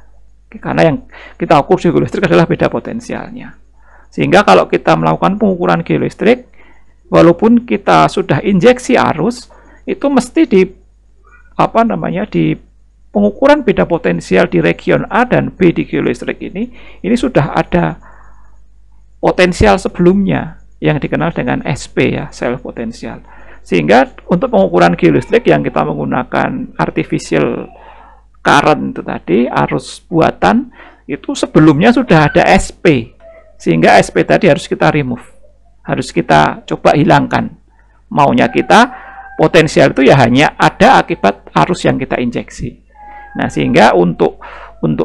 Karena yang kita ukur di geolistrik adalah beda potensialnya. Sehingga kalau kita melakukan pengukuran geolistrik, walaupun kita sudah injeksi arus, itu mesti di pengukuran beda potensial di region A dan B di geolistrik ini sudah ada potensial sebelumnya yang dikenal dengan SP ya, self potensial. Sehingga untuk pengukuran geolistrik yang kita menggunakan artificial current itu tadi, arus buatan, itu sebelumnya sudah ada SP. Sehingga SP tadi harus kita remove. Harus kita coba hilangkan. Maunya kita potensial itu ya hanya ada akibat arus yang kita injeksi. Nah, sehingga untuk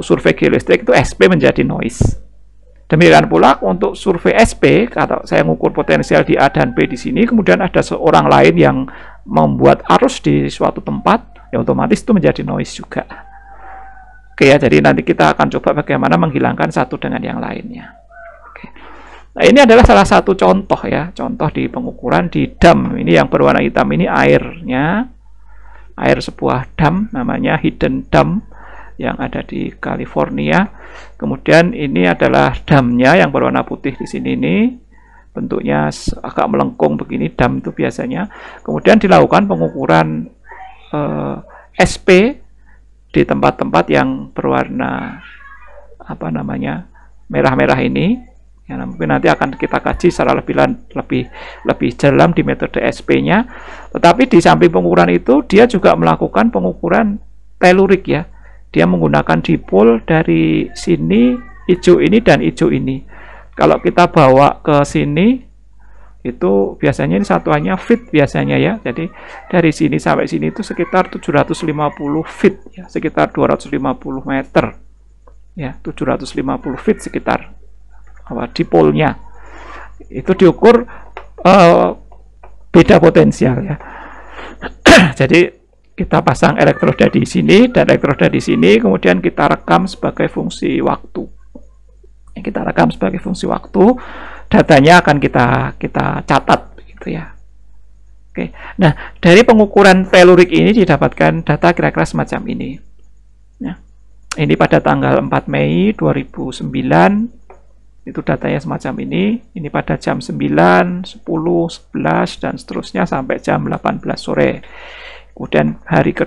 survei geolistrik itu SP menjadi noise. Demikian pula untuk survei SP, kalau saya mengukur potensial di A dan B di sini, kemudian ada seorang lain yang membuat arus di suatu tempat, ya otomatis itu menjadi noise juga. Oke ya, jadi nanti kita akan coba bagaimana menghilangkan satu dengan yang lainnya. Oke. Nah, ini adalah salah satu contoh ya, contoh di pengukuran di dam. Ini yang berwarna hitam ini airnya. Air sebuah dam namanya Hidden Dam yang ada di California. Kemudian ini adalah damnya yang berwarna putih di sini ini. Bentuknya agak melengkung begini dam itu biasanya. Kemudian dilakukan pengukuran SP di tempat-tempat yang berwarna merah-merah ini. Ya, mungkin nanti akan kita kaji secara lebih dalam di metode SP-nya. Tetapi di samping pengukuran itu, dia juga melakukan pengukuran telurik ya. Dia menggunakan dipol dari sini, hijau ini dan hijau ini. Kalau kita bawa ke sini, itu biasanya ini satuannya feet biasanya ya. Jadi dari sini sampai sini itu sekitar 750 feet ya, sekitar 250 meter. Ya, 750 feet sekitar dipolnya itu diukur beda potensial ya. Jadi kita pasang elektroda di sini dan elektroda di sini, kemudian kita rekam sebagai fungsi waktu. Kita rekam sebagai fungsi waktu, datanya akan kita catat gitu ya. Oke. Nah, dari pengukuran telurik ini didapatkan data kira-kira semacam ini. Ya. Ini pada tanggal 4 Mei 2009. Itu datanya semacam ini pada jam 9, 10, 11, dan seterusnya sampai jam 18 sore. Kemudian hari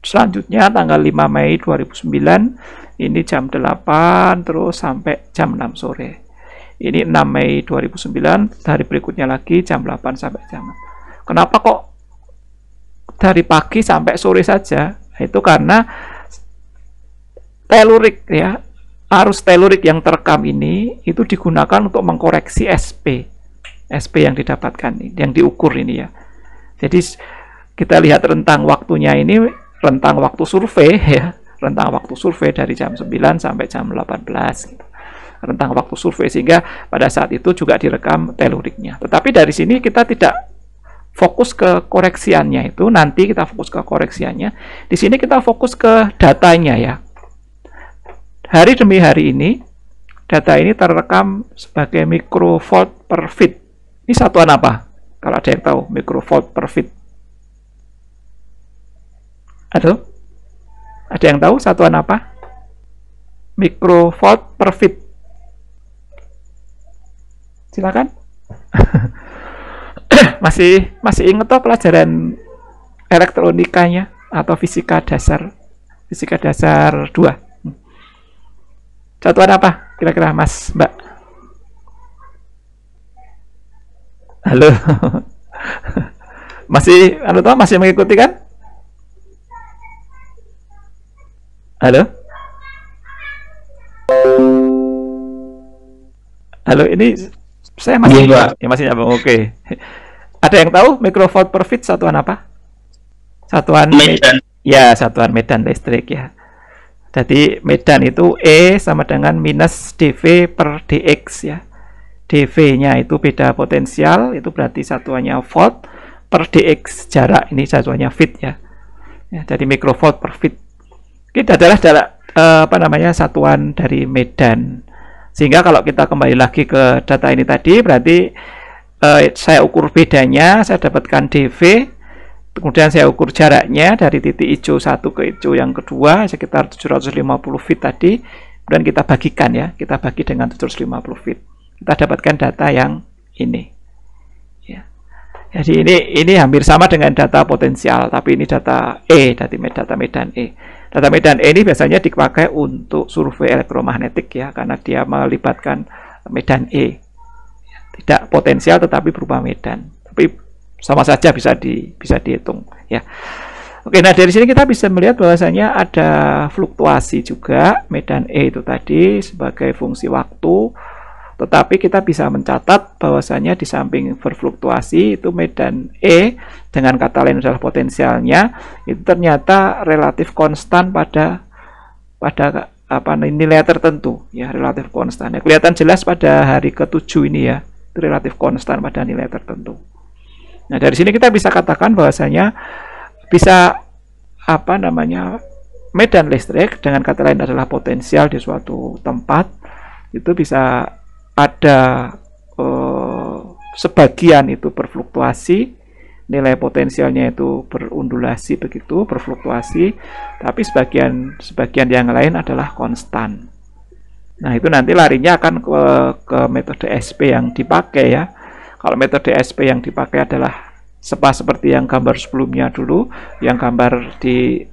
selanjutnya tanggal 5 Mei 2009, ini jam 8, terus sampai jam 6 sore. Ini 6 Mei 2009, hari berikutnya lagi jam 8 sampai jam 6. Kenapa kok dari pagi sampai sore saja? Itu karena telurik ya. Arus telurik yang terekam ini itu digunakan untuk mengkoreksi SP yang didapatkan, yang diukur ini ya. Jadi kita lihat rentang waktunya ini, rentang waktu survei ya, rentang waktu survei dari jam 9 sampai jam 18 gitu. Rentang waktu survei, sehingga pada saat itu juga direkam teluriknya. Tetapi dari sini kita tidak fokus ke koreksiannya itu, nanti kita fokus ke koreksiannya. Di sini kita fokus ke datanya ya. Hari demi hari ini, data ini terekam sebagai microvolt per feet. Ini satuan apa? Kalau ada yang tahu, microvolt per feet. Ada yang tahu satuan apa? microvolt per feet. Silakan. masih inget toh pelajaran elektronikanya atau fisika dasar 2. Satuan apa kira-kira Mas, Mbak? Halo. masih mengikuti kan? Halo? Halo, ini saya masih nyambung. Oke. Ada yang tahu microvolt per feet satuan apa? Satuan medan. Ya, satuan medan listrik ya. Jadi medan itu E sama dengan minus dV per dx ya. dV-nya itu beda potensial, itu berarti satuannya volt, per dx jarak, ini satuannya feet ya. Jadi microvolt per feet. Ini adalah satuan dari medan. Sehingga kalau kita kembali lagi ke data ini tadi, berarti saya ukur bedanya, saya dapatkan dV, kemudian saya ukur jaraknya dari titik hijau 1 ke hijau yang kedua sekitar 750 feet tadi, kemudian kita bagikan ya, kita bagi dengan 750 feet, kita dapatkan data yang ini ya. Jadi ini hampir sama dengan data potensial, tapi ini data E, data medan E. Data medan E ini biasanya dipakai untuk survei elektromagnetik ya, karena dia melibatkan medan E, tidak potensial tetapi berupa medan, tapi sama saja bisa dihitung ya. Oke, nah dari sini kita bisa melihat bahwasanya ada fluktuasi juga medan E itu tadi sebagai fungsi waktu, tetapi kita bisa mencatat bahwasanya di samping berfluktuasi itu medan E dengan kata lain adalah potensialnya itu ternyata relatif konstan pada nilai tertentu ya, relatif konstan. Ya, kelihatan jelas pada hari ke-7 ini ya, itu relatif konstan pada nilai tertentu. Nah, dari sini kita bisa katakan bahwasanya bisa medan listrik dengan kata lain adalah potensial di suatu tempat itu bisa ada sebagian itu berfluktuasi, nilai potensialnya itu berundulasi begitu, berfluktuasi, tapi sebagian yang lain adalah konstan. Nah, itu nanti larinya akan ke metode SP yang dipakai ya. Kalau metode SP yang dipakai adalah seperti yang gambar sebelumnya dulu, yang gambar di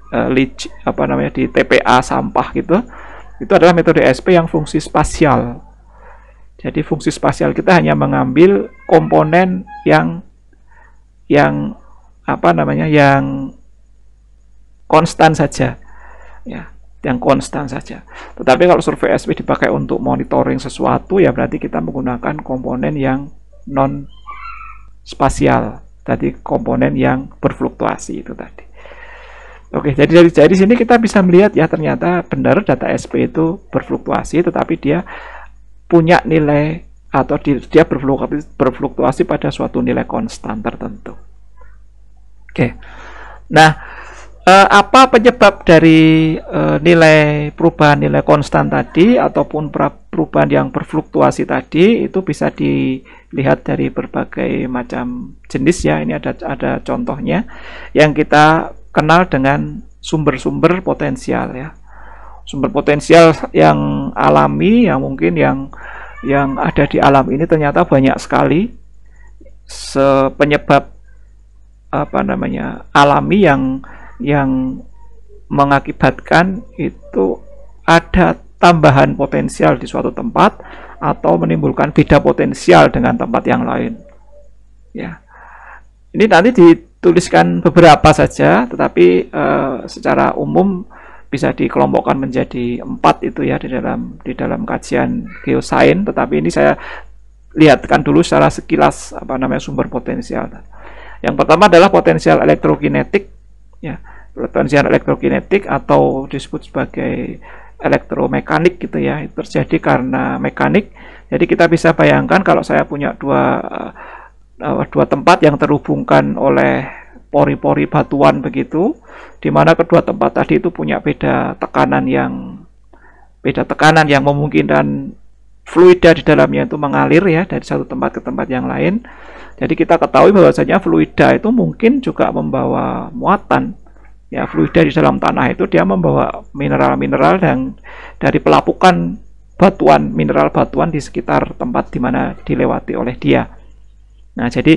di TPA sampah gitu. Itu adalah metode SP yang fungsi spasial. Jadi fungsi spasial kita hanya mengambil komponen yang konstan saja. Ya, yang konstan saja. Tetapi kalau survei SP dipakai untuk monitoring sesuatu ya berarti kita menggunakan komponen yang non spasial. Tadi komponen yang berfluktuasi itu tadi. Oke, jadi dari sini kita bisa melihat ya ternyata benar data SP itu berfluktuasi, tetapi dia punya nilai atau dia berfluktuasi pada suatu nilai konstan tertentu. Oke, nah apa penyebab dari perubahan nilai konstan tadi ataupun perubahan yang berfluktuasi tadi itu bisa dilihat dari berbagai macam jenis ya. Ini ada contohnya yang kita kenal dengan sumber-sumber potensial ya. Sumber potensial yang alami, yang mungkin yang ada di alam ini ternyata banyak sekali penyebab alami yang mengakibatkan itu ada tambahan potensial di suatu tempat atau menimbulkan beda potensial dengan tempat yang lain. Ya, ini nanti dituliskan beberapa saja, tetapi secara umum bisa dikelompokkan menjadi 4 itu ya di dalam kajian geosains, tetapi ini saya lihatkan dulu secara sekilas sumber potensial. Yang pertama adalah potensial elektrokinetik ya, potensial elektrokinetik atau disebut sebagai elektromekanik gitu ya. Itu terjadi karena mekanik. Jadi kita bisa bayangkan kalau saya punya dua tempat yang terhubungkan oleh pori-pori batuan begitu, di mana kedua tempat tadi itu punya beda tekanan yang memungkinkan fluida di dalamnya itu mengalir ya dari satu tempat ke tempat yang lain. Jadi kita ketahui bahwasanya fluida itu mungkin juga membawa muatan Ya, fluida di dalam tanah itu dia membawa mineral-mineral dan dari pelapukan batuan, mineral batuan di sekitar tempat di mana dilewati oleh dia. Nah, jadi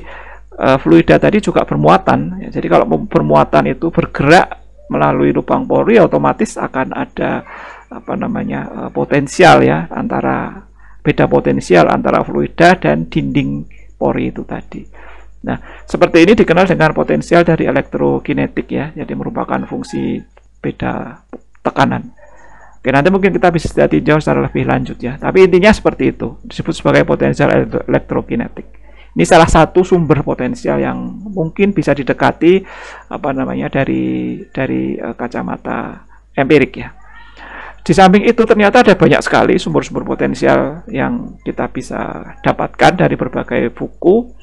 fluida tadi juga bermuatan. Ya, jadi kalau bermuatan itu bergerak melalui lubang pori, otomatis akan ada potensial ya, beda potensial antara fluida dan dinding pori itu tadi. Nah, seperti ini dikenal dengan potensial dari elektrokinetik ya, jadi merupakan fungsi beda tekanan. Oke, nanti mungkin kita bisa tinjau secara lebih lanjut ya. Tapi intinya seperti itu, disebut sebagai potensial elektrokinetik. Ini salah satu sumber potensial yang mungkin bisa didekati dari kacamata empirik ya. Di samping itu ternyata ada banyak sekali sumber-sumber potensial yang kita bisa dapatkan dari berbagai buku.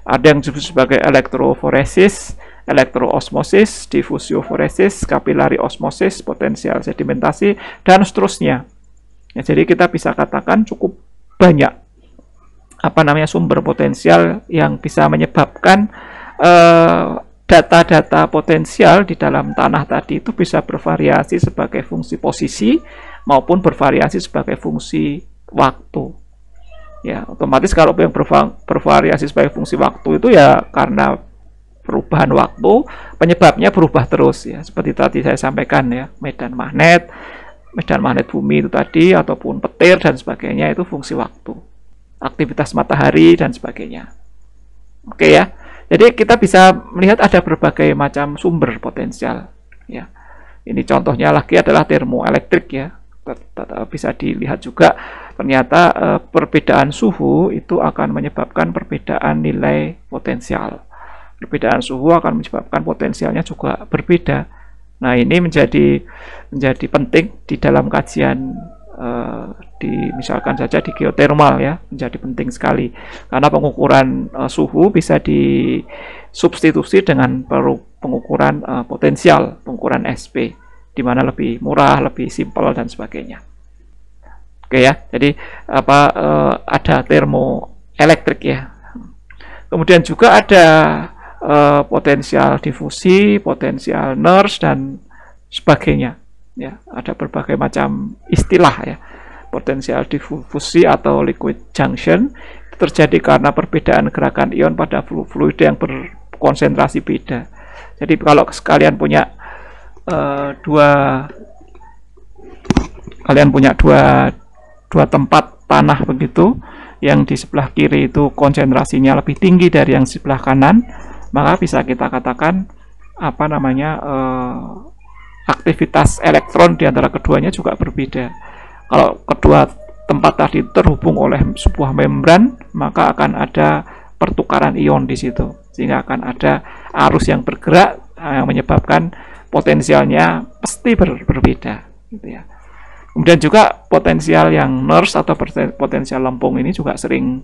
Ada yang disebut sebagai elektroforesis, elektroosmosis, difusioforesis, kapilari osmosis, potensial sedimentasi, dan seterusnya. Ya, jadi kita bisa katakan cukup banyak sumber potensial yang bisa menyebabkan data-data potensial di dalam tanah tadi itu bisa bervariasi sebagai fungsi posisi maupun bervariasi sebagai fungsi waktu. Ya, otomatis kalau yang bervariasi sebagai fungsi waktu itu ya karena perubahan waktu, penyebabnya berubah terus ya. Seperti tadi saya sampaikan ya, medan magnet bumi itu tadi, ataupun petir dan sebagainya, itu fungsi waktu. Aktivitas matahari dan sebagainya. Oke ya. Jadi kita bisa melihat ada berbagai macam sumber potensial ya. Ini contohnya lagi adalah termoelektrik ya. Bisa dilihat juga ternyata perbedaan suhu itu akan menyebabkan perbedaan nilai potensial. Perbedaan suhu akan menyebabkan potensialnya juga berbeda. Nah, ini menjadi penting di dalam kajian misalkan saja di geotermal ya, menjadi penting sekali karena pengukuran suhu bisa disubstitusi dengan pengukuran potensial, pengukuran SP, di mana lebih murah, lebih simpel dan sebagainya. Oke ya, jadi ada termoelektrik ya. Kemudian juga ada potensial difusi, potensial Nernst dan sebagainya. Ya, ada berbagai macam istilah ya. Potensial difusi atau liquid junction itu terjadi karena perbedaan gerakan ion pada fluida yang berkonsentrasi beda. Jadi kalau kalian punya dua tempat tanah begitu, yang di sebelah kiri itu konsentrasinya lebih tinggi dari yang sebelah kanan, maka bisa kita katakan aktivitas elektron di antara keduanya juga berbeda. Kalau kedua tempat tadi terhubung oleh sebuah membran, maka akan ada pertukaran ion di situ, sehingga akan ada arus yang bergerak yang menyebabkan potensialnya pasti berbeda gitu ya. Kemudian juga potensial yang Nernst atau potensial lempung ini juga sering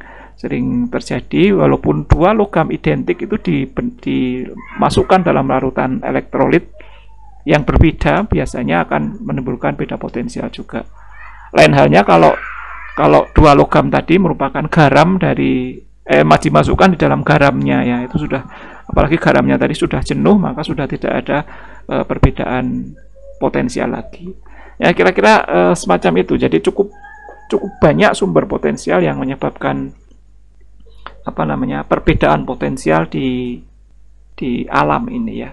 terjadi, walaupun dua logam identik itu dimasukkan dalam larutan elektrolit yang berbeda, biasanya akan menimbulkan beda potensial juga. Lain halnya kalau dua logam tadi merupakan garam dimasukkan di dalam garamnya ya, itu sudah, apalagi garamnya tadi sudah jenuh, maka sudah tidak ada perbedaan potensial lagi. Ya, kira-kira semacam itu. Jadi cukup banyak sumber potensial yang menyebabkan perbedaan potensial di alam ini ya.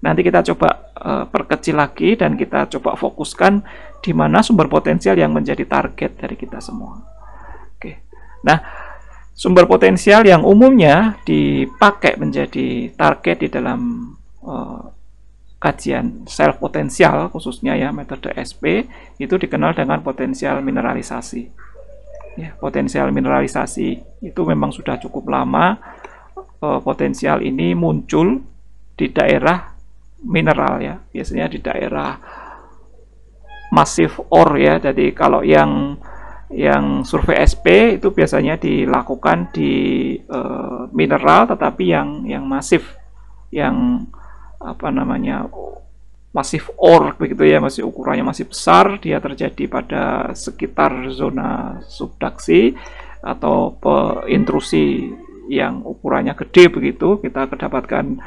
Nanti kita coba perkecil lagi dan kita coba fokuskan di mana sumber potensial yang menjadi target dari kita semua. Oke. Nah, sumber potensial yang umumnya dipakai menjadi target di dalam kajian sel potensial, khususnya ya metode SP, itu dikenal dengan potensial mineralisasi. Ya, potensial mineralisasi itu memang sudah cukup lama. Potensial ini muncul di daerah mineral ya, biasanya di daerah massive ore ya. Jadi kalau yang survei SP itu biasanya dilakukan di mineral, tetapi yang masif, yang masif ore begitu ya, masih ukurannya masih besar, dia terjadi pada sekitar zona subduksi atau intrusi yang ukurannya gede begitu, kita kedapatkan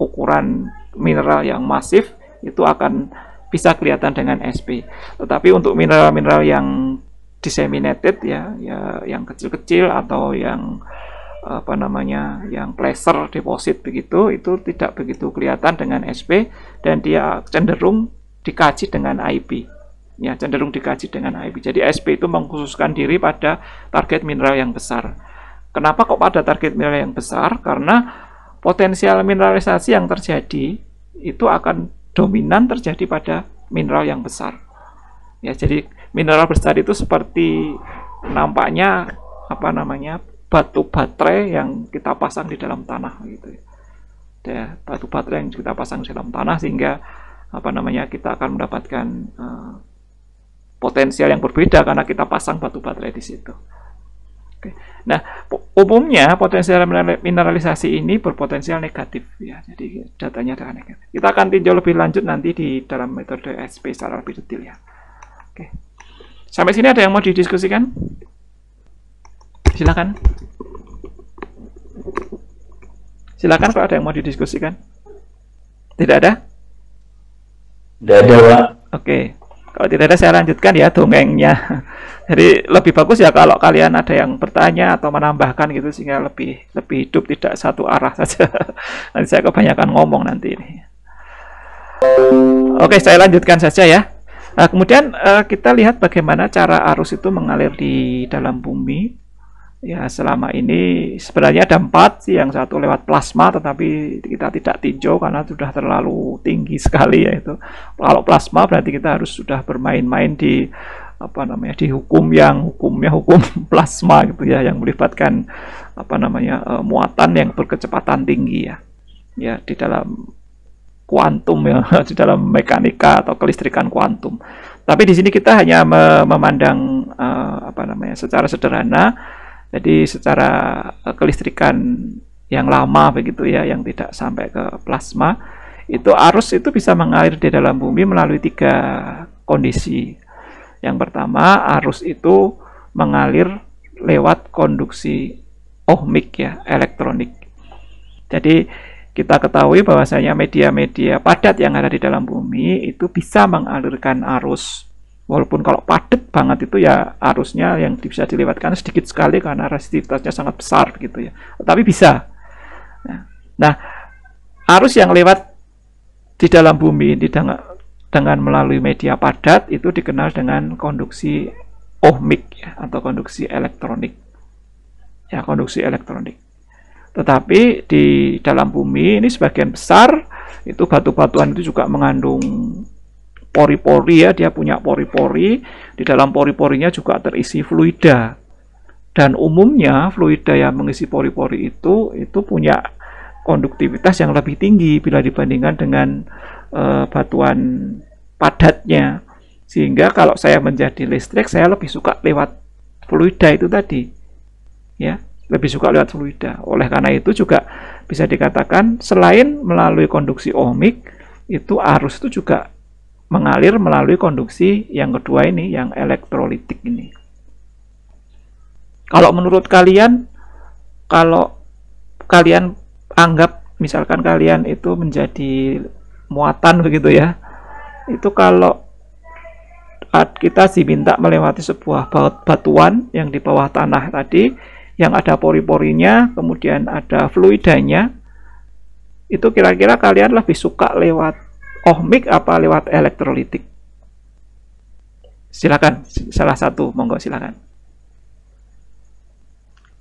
ukuran mineral yang masif itu akan bisa kelihatan dengan SP. Tetapi untuk mineral-mineral yang disseminated ya yang kecil-kecil atau yang apa namanya yang placer deposit begitu, itu tidak begitu kelihatan dengan SP dan dia cenderung dikaji dengan IP. Ya, cenderung dikaji dengan IP. Jadi SP itu mengkhususkan diri pada target mineral yang besar. Kenapa kok pada target mineral yang besar? Karena potensial mineralisasi yang terjadi itu akan dominan terjadi pada mineral yang besar. Ya, jadi mineral besar itu seperti nampaknya apa namanya batu baterai yang kita pasang di dalam tanah gitu ya. Batu baterai yang kita pasang di dalam tanah sehingga apa namanya kita akan mendapatkan potensial yang berbeda karena kita pasang batu baterai di situ. Oke. Nah, umumnya potensial mineralisasi ini berpotensial negatif ya. Jadi datanya adalah negatif. Kita akan tinjau lebih lanjut nanti di dalam metode SP secara lebih detail ya. Oke. Sampai sini ada yang mau didiskusikan? Silakan. Silakan kalau ada yang mau didiskusikan. Tidak ada? Tidak ada, Pak. Oke. Kalau tidak ada saya lanjutkan ya dongengnya. Jadi lebih bagus ya kalau kalian ada yang bertanya atau menambahkan gitu sehingga lebih hidup, tidak satu arah saja. Nanti saya kebanyakan ngomong nanti ini. Oke, saya lanjutkan saja ya. Nah, kemudian kita lihat bagaimana cara arus itu mengalir di dalam bumi. Ya, selama ini sebenarnya ada 4 sih, yang satu lewat plasma, tetapi kita tidak tinjau karena sudah terlalu tinggi sekali ya itu. Kalau plasma berarti kita harus sudah bermain-main di apa namanya di hukumnya hukum plasma gitu ya, yang melibatkan apa namanya muatan yang berkecepatan tinggi ya. Ya, di dalam kuantum ya, di dalam mekanika atau kelistrikan kuantum. Tapi di sini kita hanya memandang apa namanya secara sederhana. Jadi secara kelistrikan yang lama begitu ya, yang tidak sampai ke plasma, itu arus itu bisa mengalir di dalam bumi melalui 3 kondisi. Yang pertama, arus itu mengalir lewat konduksi ohmik ya, elektronik. Jadi kita ketahui bahwasanya media-media padat yang ada di dalam bumi itu bisa mengalirkan arus. Walaupun kalau padat banget itu ya arusnya yang bisa dilewatkan sedikit sekali karena resistivitasnya sangat besar gitu ya. Tapi bisa. Nah, arus yang lewat di dalam bumi dengan melalui media padat itu dikenal dengan konduksi ohmik ya, atau konduksi elektronik. Ya, konduksi elektronik. Tetapi di dalam bumi ini sebagian besar itu batu-batuan itu juga mengandung pori-pori ya, dia punya pori-pori, di dalam pori-porinya juga terisi fluida. Dan umumnya fluida yang mengisi pori-pori itu punya konduktivitas yang lebih tinggi bila dibandingkan dengan batuan padatnya. Sehingga kalau saya menjadi listrik, saya lebih suka lewat fluida itu tadi. Ya, lebih suka lewat fluida. Oleh karena itu juga bisa dikatakan selain melalui konduksi ohmik, itu arus itu juga mengalir melalui konduksi yang kedua ini, yang elektrolitik ini. Kalau menurut kalian, kalau kalian anggap misalkan kalian itu menjadi muatan begitu ya, itu kalau kita diminta melewati sebuah batuan yang di bawah tanah tadi, yang ada pori-porinya, kemudian ada fluidanya, itu kira-kira kalian lebih suka lewat ohmik apa lewat elektrolitik? Silakan, salah satu, monggo silakan.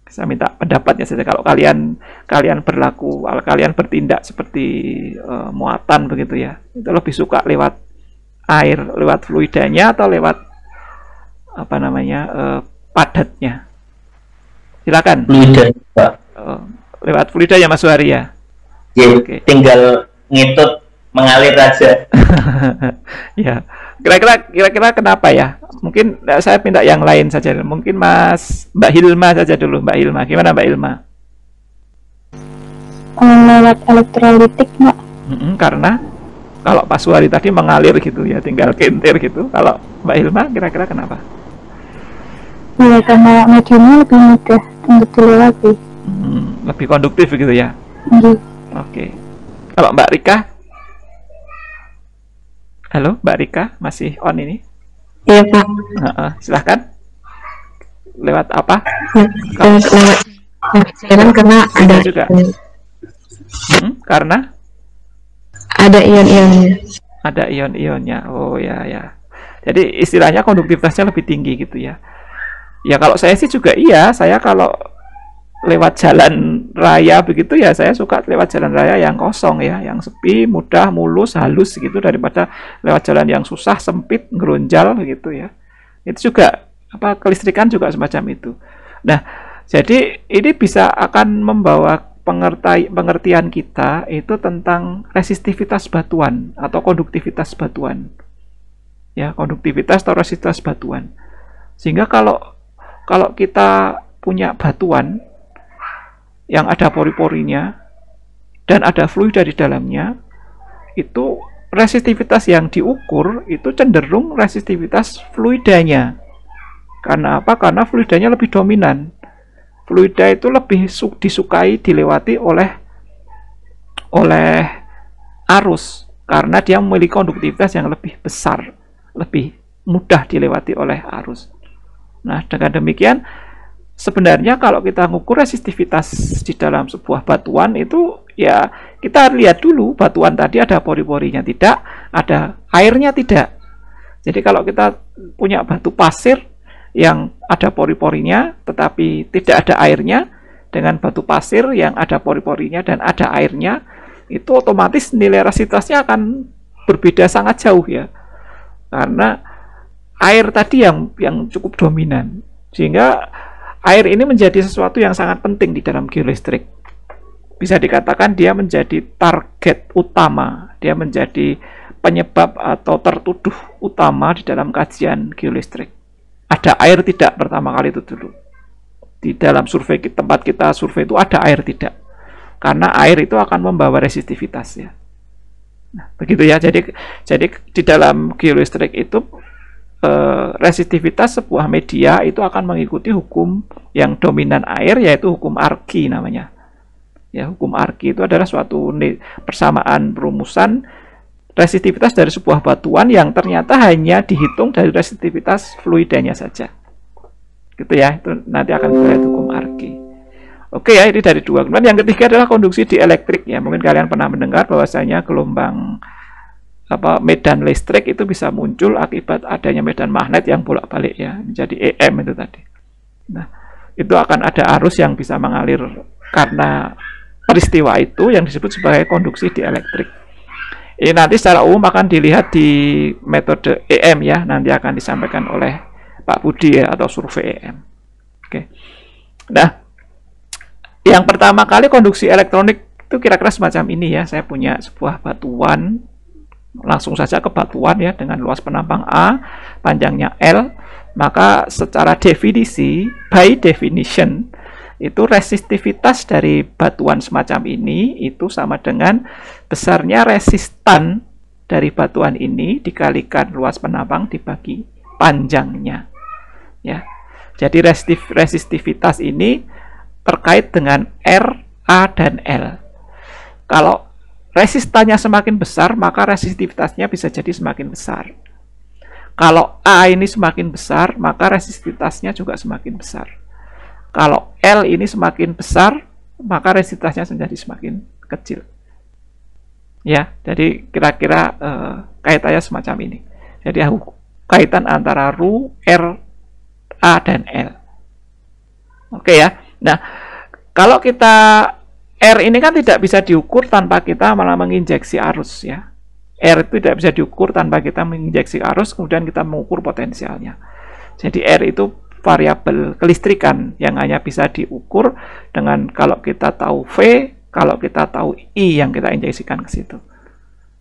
Saya minta pendapatnya saja. Kalau kalian berlaku, kalau kalian bertindak seperti muatan begitu ya, itu lebih suka lewat air, lewat fluidanya atau lewat apa namanya padatnya? Silakan. Fluida, Pak. Lewat fluida ya, Mas Suhari ya. Ya, okay. Tinggal ngitut mengalir aja. Ya, kira-kira kenapa ya? Mungkin saya minta yang lain saja. Mungkin Mbak Hilma saja dulu. Mbak Hilma, gimana Mbak Hilma? Lewat elektrolitik, Mbak. Karena kalau Pak Suhari tadi mengalir gitu ya, tinggal kentir gitu. Kalau Mbak Hilma, kira-kira kenapa? Ya, karena mediumnya lebih mudah untuk dilewati. Lebih konduktif gitu ya. Oke. Oke. Kalau Mbak Rika, halo Mbak Rika, masih on ini? Iya Pak. Silahkan. Lewat apa? Lewat cairan karena ada juga. Karena ada ion-ionnya. Ada ion-ionnya. Oh ya ya. Jadi istilahnya konduktivitasnya lebih tinggi gitu ya. Ya kalau saya sih juga iya. Saya kalau lewat jalan raya begitu ya, saya suka lewat jalan raya yang kosong ya, yang sepi, mudah, mulus, halus gitu, daripada lewat jalan yang susah, sempit, ngeronjal gitu ya. Itu juga kelistrikan juga semacam itu. Nah, jadi ini bisa akan membawa pengertian kita itu tentang resistivitas batuan atau konduktivitas batuan. Ya, konduktivitas atau resistivitas batuan. Sehingga kalau kita punya batuan yang ada pori-porinya dan ada fluida di dalamnya, itu resistivitas yang diukur itu cenderung resistivitas fluidanya. Karena apa? Karena fluidanya lebih dominan. Fluida itu lebih disukai dilewati oleh arus karena dia memiliki konduktivitas yang lebih besar, lebih mudah dilewati oleh arus. Nah, dengan demikian sebenarnya kalau kita mengukur resistivitas di dalam sebuah batuan itu ya kita lihat dulu batuan tadi ada pori-porinya tidak, ada airnya tidak. Jadi kalau kita punya batu pasir yang ada pori-porinya tetapi tidak ada airnya, dengan batu pasir yang ada pori-porinya dan ada airnya, itu otomatis nilai resistivitasnya akan berbeda sangat jauh ya, karena air tadi yang cukup dominan, sehingga air ini menjadi sesuatu yang sangat penting di dalam geolistrik. Bisa dikatakan dia menjadi target utama, dia menjadi penyebab atau tertuduh utama di dalam kajian geolistrik. Ada air tidak pertama kali itu dulu. Di dalam survei tempat kita survei itu ada air tidak. Karena air itu akan membawa resistivitas ya. Nah, begitu ya. Jadi di dalam geolistrik itu resistivitas sebuah media itu akan mengikuti hukum yang dominan air, yaitu hukum Archi namanya. Ya, hukum Archi itu adalah suatu persamaan perumusan resistivitas dari sebuah batuan yang ternyata hanya dihitung dari resistivitas fluidanya saja. Gitu ya, itu nanti akan kita lihat hukum Archi. Oke ya, ini dari dua. Kemudian yang ketiga adalah konduksi dielektrik ya. Mungkin kalian pernah mendengar bahwasanya gelombang medan listrik itu bisa muncul akibat adanya medan magnet yang bolak-balik ya, menjadi EM itu tadi. Nah, itu akan ada arus yang bisa mengalir karena peristiwa itu yang disebut sebagai konduksi dielektrik. Ini nanti secara umum akan dilihat di metode EM ya, nanti akan disampaikan oleh Pak Budi ya, atau survei EM. Oke. Nah, yang pertama kali konduksi elektronik itu kira-kira semacam ini ya. Saya punya sebuah batuan, langsung saja ke batuan ya, dengan luas penampang A, panjangnya L, maka secara definisi, by definition, itu resistivitas dari batuan semacam ini itu sama dengan besarnya resistan dari batuan ini dikalikan luas penampang dibagi panjangnya ya. Jadi resistivitas ini terkait dengan R, A, dan L. Kalau resistannya semakin besar, maka resistivitasnya bisa jadi semakin besar. Kalau A ini semakin besar, maka resistivitasnya juga semakin besar. Kalau L ini semakin besar, maka resistivitasnya menjadi semakin kecil. Ya, jadi kira-kira kaitannya semacam ini. Jadi kaitan antara Ru, R, A, dan L. Oke ya. Nah, kalau kita R ini kan tidak bisa diukur tanpa kita malah menginjeksi arus ya. R itu tidak bisa diukur tanpa kita menginjeksi arus, kemudian kita mengukur potensialnya. Jadi R itu variabel kelistrikan yang hanya bisa diukur dengan kalau kita tahu V, kalau kita tahu I yang kita injeksikan ke situ.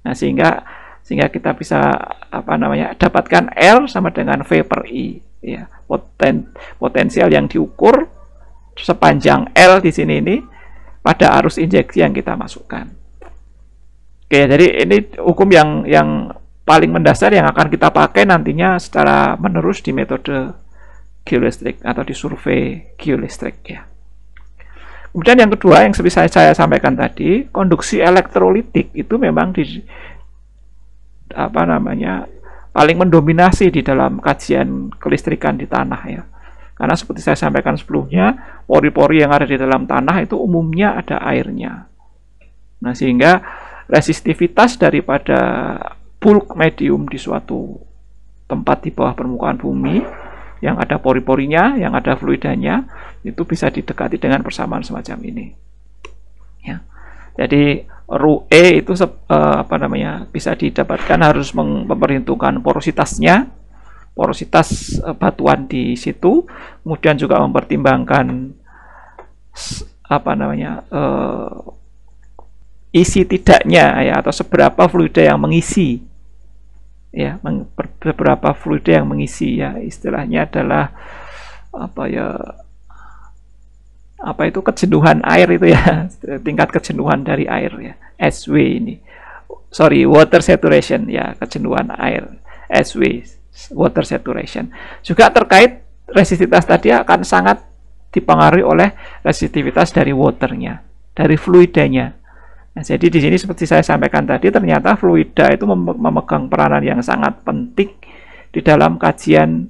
Nah, sehingga kita bisa dapatkan L sama dengan V per I ya. Potensial yang diukur sepanjang L di sini ini pada arus injeksi yang kita masukkan. Oke, jadi ini hukum yang paling mendasar yang akan kita pakai nantinya secara menerus di metode geolistrik atau di survei geolistrik ya. Kemudian yang kedua yang seperti saya sampaikan tadi, konduksi elektrolitik itu memang paling mendominasi di dalam kajian kelistrikan di tanah ya. Karena seperti saya sampaikan sebelumnya, pori-pori yang ada di dalam tanah itu umumnya ada airnya. Nah, sehingga resistivitas daripada bulk medium di suatu tempat di bawah permukaan bumi yang ada pori-porinya, yang ada fluidanya, itu bisa didekati dengan persamaan semacam ini. Ya. Jadi Ρe itu bisa didapatkan harus memperhitungkan porositasnya, porositas batuan di situ, kemudian juga mempertimbangkan isi tidaknya ya, atau seberapa fluida yang mengisi ya, beberapa fluida yang mengisi ya, istilahnya adalah kejenuhan air itu ya, tingkat kejenuhan dari air ya, SW ini, water saturation ya, kejenuhan air, SW, water saturation. Juga terkait resistivitas tadi akan sangat dipengaruhi oleh resistivitas dari waternya, dari fluidanya. Nah, jadi di sini seperti saya sampaikan tadi, ternyata fluida itu memegang peranan yang sangat penting di dalam kajian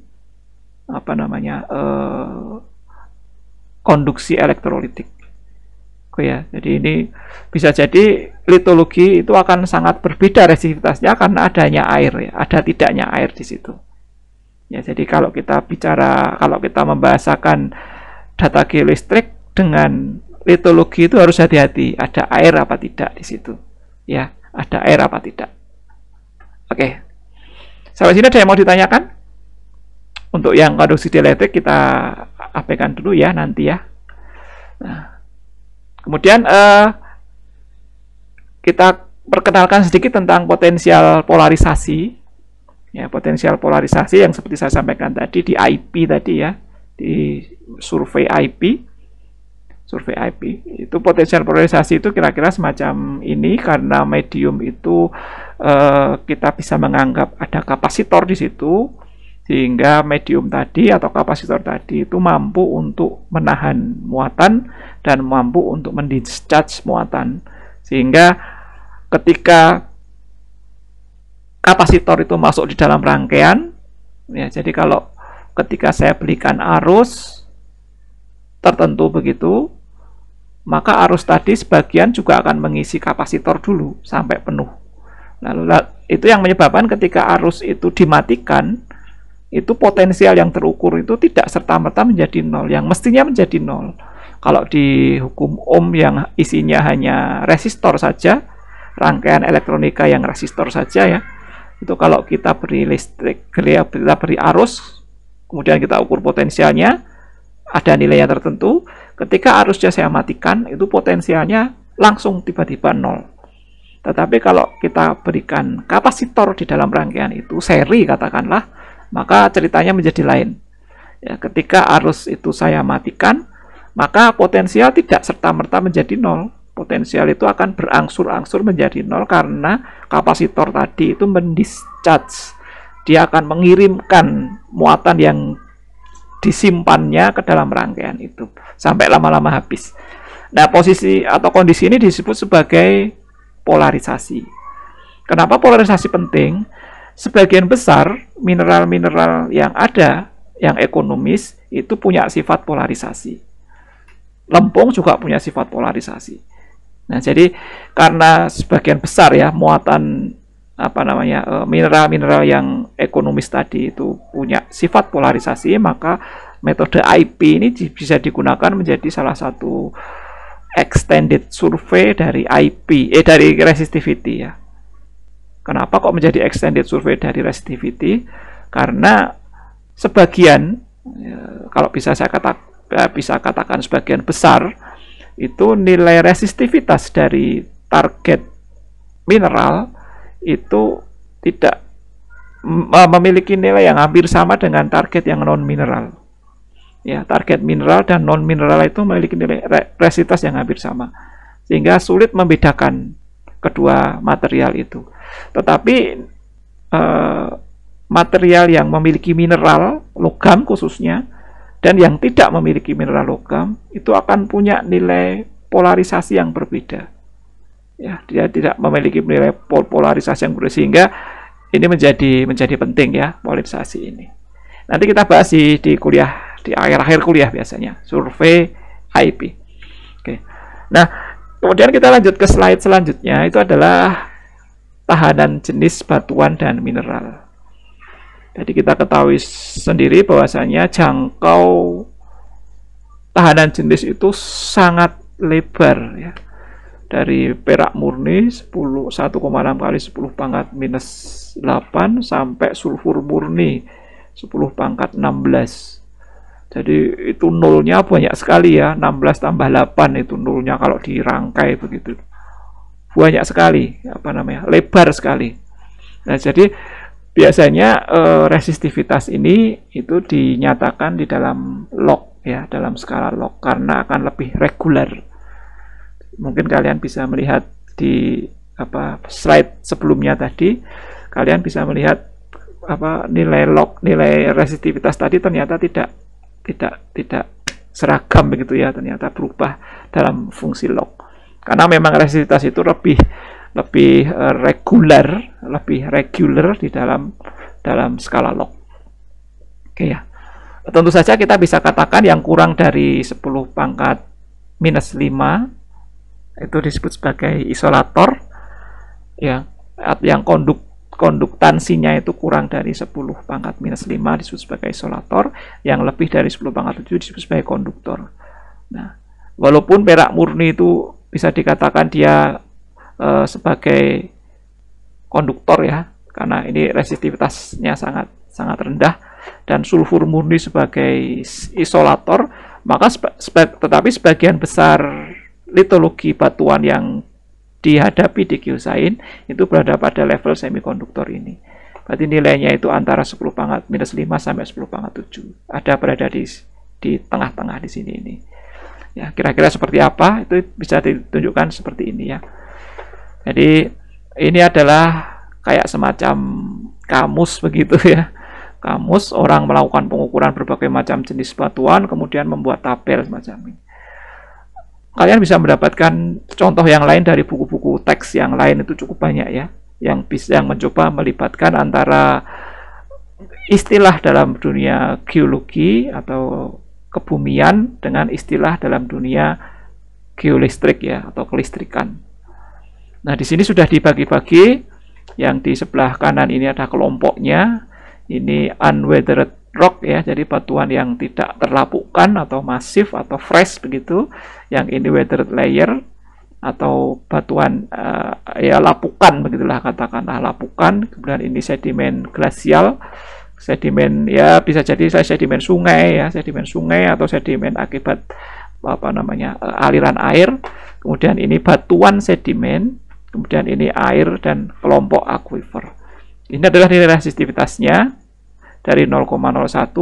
konduksi elektrolitik. Ya, jadi ini bisa jadi litologi itu akan sangat berbeda resistivitasnya karena adanya air ya, ada tidaknya air di situ. Ya, jadi kalau kita membahasakan data geolistrik dengan litologi itu harus hati-hati, ada air apa tidak di situ. Ya, ada air apa tidak. Oke. Sampai sini ada yang mau ditanyakan? Untuk yang konduksi dieletrik kita abaikan dulu ya nanti ya. Nah, kemudian kita perkenalkan sedikit tentang potensial polarisasi. Ya, potensial polarisasi yang seperti saya sampaikan tadi di IP tadi ya, di survei IP. Survei IP itu potensial polarisasi itu kira-kira semacam ini, karena medium itu kita bisa menganggap ada kapasitor di situ, sehingga medium tadi atau kapasitor tadi itu mampu untuk menahan muatan dan mampu untuk mendischarge muatan, sehingga ketika kapasitor itu masuk di dalam rangkaian ya, jadi kalau ketika saya belikan arus tertentu begitu, maka arus tadi sebagian juga akan mengisi kapasitor dulu sampai penuh. Lalu itu yang menyebabkan ketika arus itu dimatikan, itu potensial yang terukur itu tidak serta-merta menjadi nol, yang mestinya menjadi nol. Kalau di hukum Ohm yang isinya hanya resistor saja, rangkaian elektronika yang resistor saja ya, itu kalau kita beri listrik, kita beri arus, kemudian kita ukur potensialnya, ada nilainya tertentu, ketika arusnya saya matikan, itu potensialnya langsung tiba-tiba nol. Tetapi kalau kita berikan kapasitor di dalam rangkaian itu, seri katakanlah, maka ceritanya menjadi lain. Ya, ketika arus itu saya matikan, maka potensial tidak serta-merta menjadi nol. Potensial itu akan berangsur-angsur menjadi nol karena kapasitor tadi itu mendischarge. Dia akan mengirimkan muatan yang disimpannya ke dalam rangkaian itu sampai lama-lama habis. Nah, posisi atau kondisi ini disebut sebagai polarisasi. Kenapa polarisasi penting? Sebagian besar mineral-mineral yang ada, yang ekonomis, itu punya sifat polarisasi. Lempung juga punya sifat polarisasi. Nah, jadi karena sebagian besar ya muatan mineral-mineral yang ekonomis tadi itu punya sifat polarisasi, maka metode IP ini bisa digunakan menjadi salah satu extended survey dari dari resistivity ya. Kenapa kok menjadi extended survey dari resistivity? Karena sebagian kalau bisa saya katakan sebagian besar itu nilai resistivitas dari target mineral itu tidak memiliki nilai yang hampir sama dengan target yang non-mineral. Ya, target mineral dan non-mineral itu memiliki nilai resistivitas yang hampir sama, sehingga sulit membedakan kedua material itu. Tetapi material yang memiliki mineral, logam khususnya, dan yang tidak memiliki mineral logam itu akan punya nilai polarisasi yang berbeda. Ya, dia tidak memiliki nilai polarisasi yang berbeda, sehingga ini menjadi penting ya polarisasi ini. Nanti kita bahas di kuliah, di akhir kuliah biasanya, survei IP. Oke. Nah, kemudian kita lanjut ke slide selanjutnya, itu adalah tahanan jenis batuan dan mineral. Jadi kita ketahui sendiri bahwasanya jangkau tahanan jenis itu sangat lebar ya. Dari perak murni 1,6 kali 10 pangkat minus 8 sampai sulfur murni 10 pangkat 16. Jadi itu nolnya banyak sekali ya, 16 tambah 8 itu nolnya kalau dirangkai begitu. Banyak sekali, lebar sekali. Nah, jadi biasanya resistivitas ini itu dinyatakan di dalam log ya, dalam skala log, karena akan lebih reguler. Mungkin kalian bisa melihat di slide sebelumnya tadi, kalian bisa melihat nilai log, nilai resistivitas tadi ternyata tidak seragam begitu ya, ternyata berubah dalam fungsi log. Karena memang resistivitas itu lebih reguler di dalam skala log. Oke ya. Tentu saja kita bisa katakan yang kurang dari 10 pangkat minus 5 itu disebut sebagai isolator ya. Yang konduktansinya itu kurang dari 10 pangkat minus 5 disebut sebagai isolator, yang lebih dari 10 pangkat 7 disebut sebagai konduktor. Nah, walaupun perak murni itu bisa dikatakan dia sebagai konduktor ya, karena ini resistivitasnya sangat rendah, dan sulfur murni sebagai isolator, maka tetapi sebagian besar litologi batuan yang dihadapi di geosain itu berada pada level semikonduktor ini. Berarti nilainya itu antara 10 pangkat minus 5 sampai 10 pangkat 7. Ada berada di tengah-tengah di sini ini. Ya, kira-kira seperti apa? Itu bisa ditunjukkan seperti ini ya. Jadi ini adalah kayak semacam kamus begitu ya. Kamus, orang melakukan pengukuran berbagai macam jenis batuan, kemudian membuat tabel semacam ini. Kalian bisa mendapatkan contoh yang lain dari buku-buku teks yang lain, itu cukup banyak ya, yang mencoba melibatkan antara istilah dalam dunia geologi atau kebumian dengan istilah dalam dunia geolistrik ya, atau kelistrikan. Nah, di sini sudah dibagi-bagi. Yang di sebelah kanan ini ada kelompoknya. Ini unweathered rock ya, jadi batuan yang tidak terlapukan atau masif atau fresh begitu. Yang ini weathered layer atau batuan ya lapukan begitulah, katakanlah lapukan. Kemudian ini sedimen glasial. Sedimen ya bisa jadi sedimen sungai ya, sedimen sungai atau sedimen akibat aliran air. Kemudian ini batuan sedimen, kemudian ini air dan kelompok aquifer. Ini adalah nilai resistivitasnya dari 0,01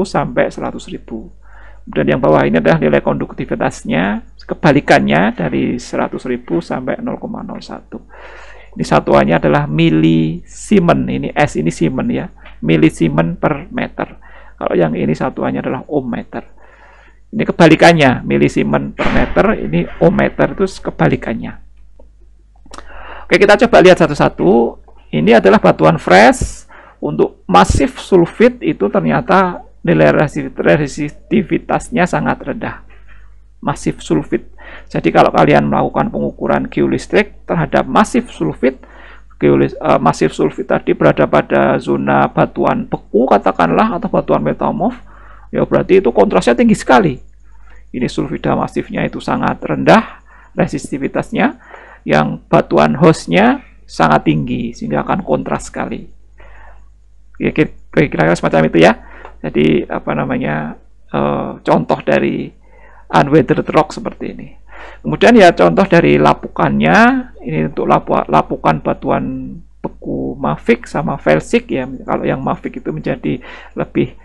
sampai 100.000. Kemudian yang bawah ini adalah nilai konduktivitasnya, kebalikannya dari 100.000 sampai 0,01. Ini satuannya adalah millisiemen. Ini S ini siemen ya, millisiemen per meter. Kalau yang ini satuannya adalah ohm meter. Ini kebalikannya, millisiemen per meter, ini ohm meter, itu kebalikannya. Oke, kita coba lihat satu-satu. Ini adalah batuan fresh. Untuk masif sulfit itu ternyata nilai resistivitasnya sangat rendah. Masif sulfit. Jadi kalau kalian melakukan pengukuran geolistrik terhadap masif sulfit, masif sulfit tadi berada pada zona batuan beku katakanlah, atau batuan metamorf, ya berarti itu kontrasnya tinggi sekali. Ini sulfida masifnya itu sangat rendah resistivitasnya, yang batuan hostnya sangat tinggi sehingga akan kontras sekali. Ya, kira-kira semacam itu ya. Jadi contoh dari unweathered rock seperti ini. Kemudian ya contoh dari lapukannya, ini untuk lapukan batuan beku mafic sama felsic ya. Kalau yang mafic itu menjadi lebih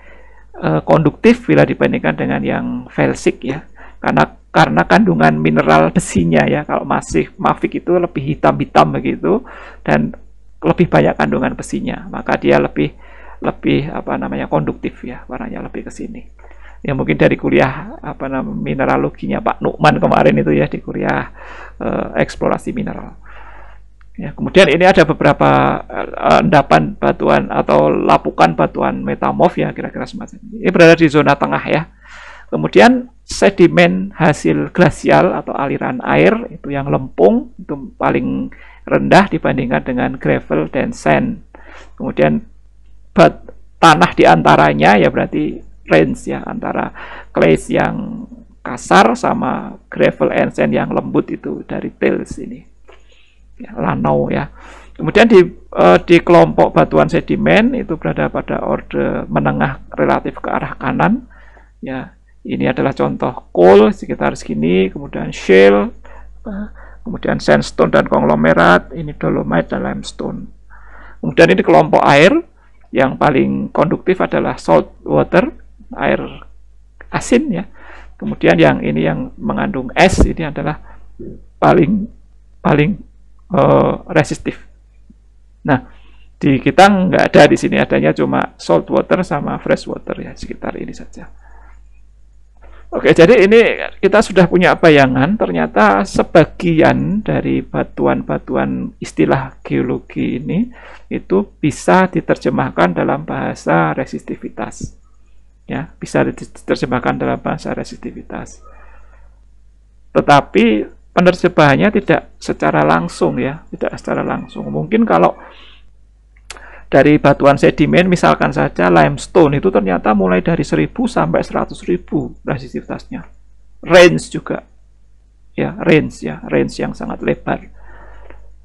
konduktif bila dibandingkan dengan yang felsic ya. Karena kandungan mineral besinya ya. Kalau mafic itu lebih hitam-hitam begitu dan lebih banyak kandungan besinya, maka dia lebih konduktif ya, warnanya lebih ke sini. Ya mungkin dari kuliah apa namanya mineraloginya Pak Nukman kemarin itu ya, di kuliah eksplorasi mineral. Ya, kemudian ini ada beberapa endapan batuan atau lapukan batuan metamorf ya, kira-kira semacam ini. Ini berada di zona tengah ya. Kemudian sedimen hasil glasial atau aliran air itu yang lempung itu paling rendah dibandingkan dengan gravel dan sand. Kemudian tanah di antaranya ya berarti range ya, antara clays yang kasar sama gravel and sand yang lembut itu dari tills ini ya, lanau ya. Kemudian di kelompok batuan sedimen itu berada pada orde menengah relatif ke arah kanan ya. Ini adalah contoh coal sekitar segini, kemudian shale, kemudian sandstone dan konglomerat, ini dolomite dan limestone. Kemudian ini kelompok air yang paling konduktif adalah salt water, air asin ya. Kemudian yang ini yang mengandung es ini adalah paling resistif. Nah, di kita nggak ada di sini, adanya cuma salt water sama fresh water ya, sekitar ini saja. Oke, jadi ini kita sudah punya bayangan, ternyata sebagian dari batuan-batuan istilah geologi ini itu bisa diterjemahkan dalam bahasa resistivitas. Ya, bisa diterjemahkan dalam bahasa resistivitas. Tetapi penerjemahannya tidak secara langsung ya, tidak secara langsung. Mungkin kalau dari batuan sedimen misalkan saja limestone itu ternyata mulai dari 1000 sampai 100.000 resistivitasnya. Range juga. Ya, range yang sangat lebar.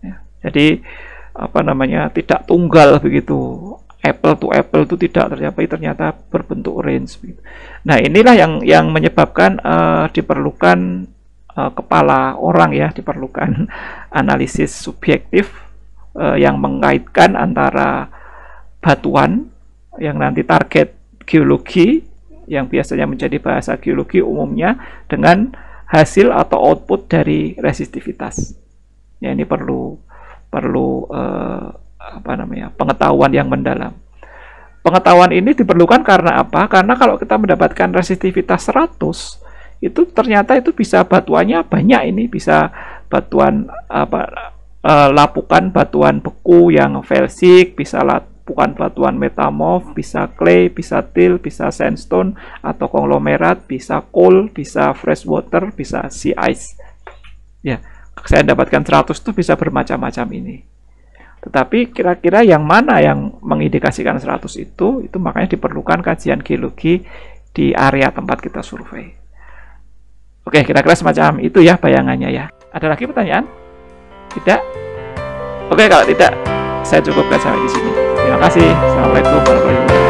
Ya, jadi apa namanya? Tidak tunggal begitu. Apple to apple itu tidak tercapai, ternyata berbentuk range begitu. Nah, inilah yang menyebabkan diperlukan kepala orang ya, diperlukan analisis subjektif yang mengaitkan antara batuan yang nanti target geologi yang biasanya menjadi bahasa geologi umumnya dengan hasil atau output dari resistivitas. Ya, ini perlu apa namanya, pengetahuan yang mendalam. Pengetahuan ini diperlukan karena apa? Karena kalau kita mendapatkan resistivitas 100 itu ternyata itu bisa batuannya banyak, ini bisa batuan apa lapukan batuan beku yang felsic, bisa lapukan batuan metamorf, bisa clay, bisa till, bisa sandstone atau konglomerat, bisa coal, bisa fresh water, bisa sea ice. Ya, saya dapatkan 100 itu bisa bermacam-macam ini. Tetapi kira-kira yang mana yang mengindikasikan 100 itu makanya diperlukan kajian geologi di area tempat kita survei. Oke, kira-kira semacam itu ya bayangannya ya. Ada lagi pertanyaan? Tidak? Oke, kalau tidak, saya cukupkan sampai di sini. Terima kasih. Assalamualaikum warahmatullahi wabarakatuh.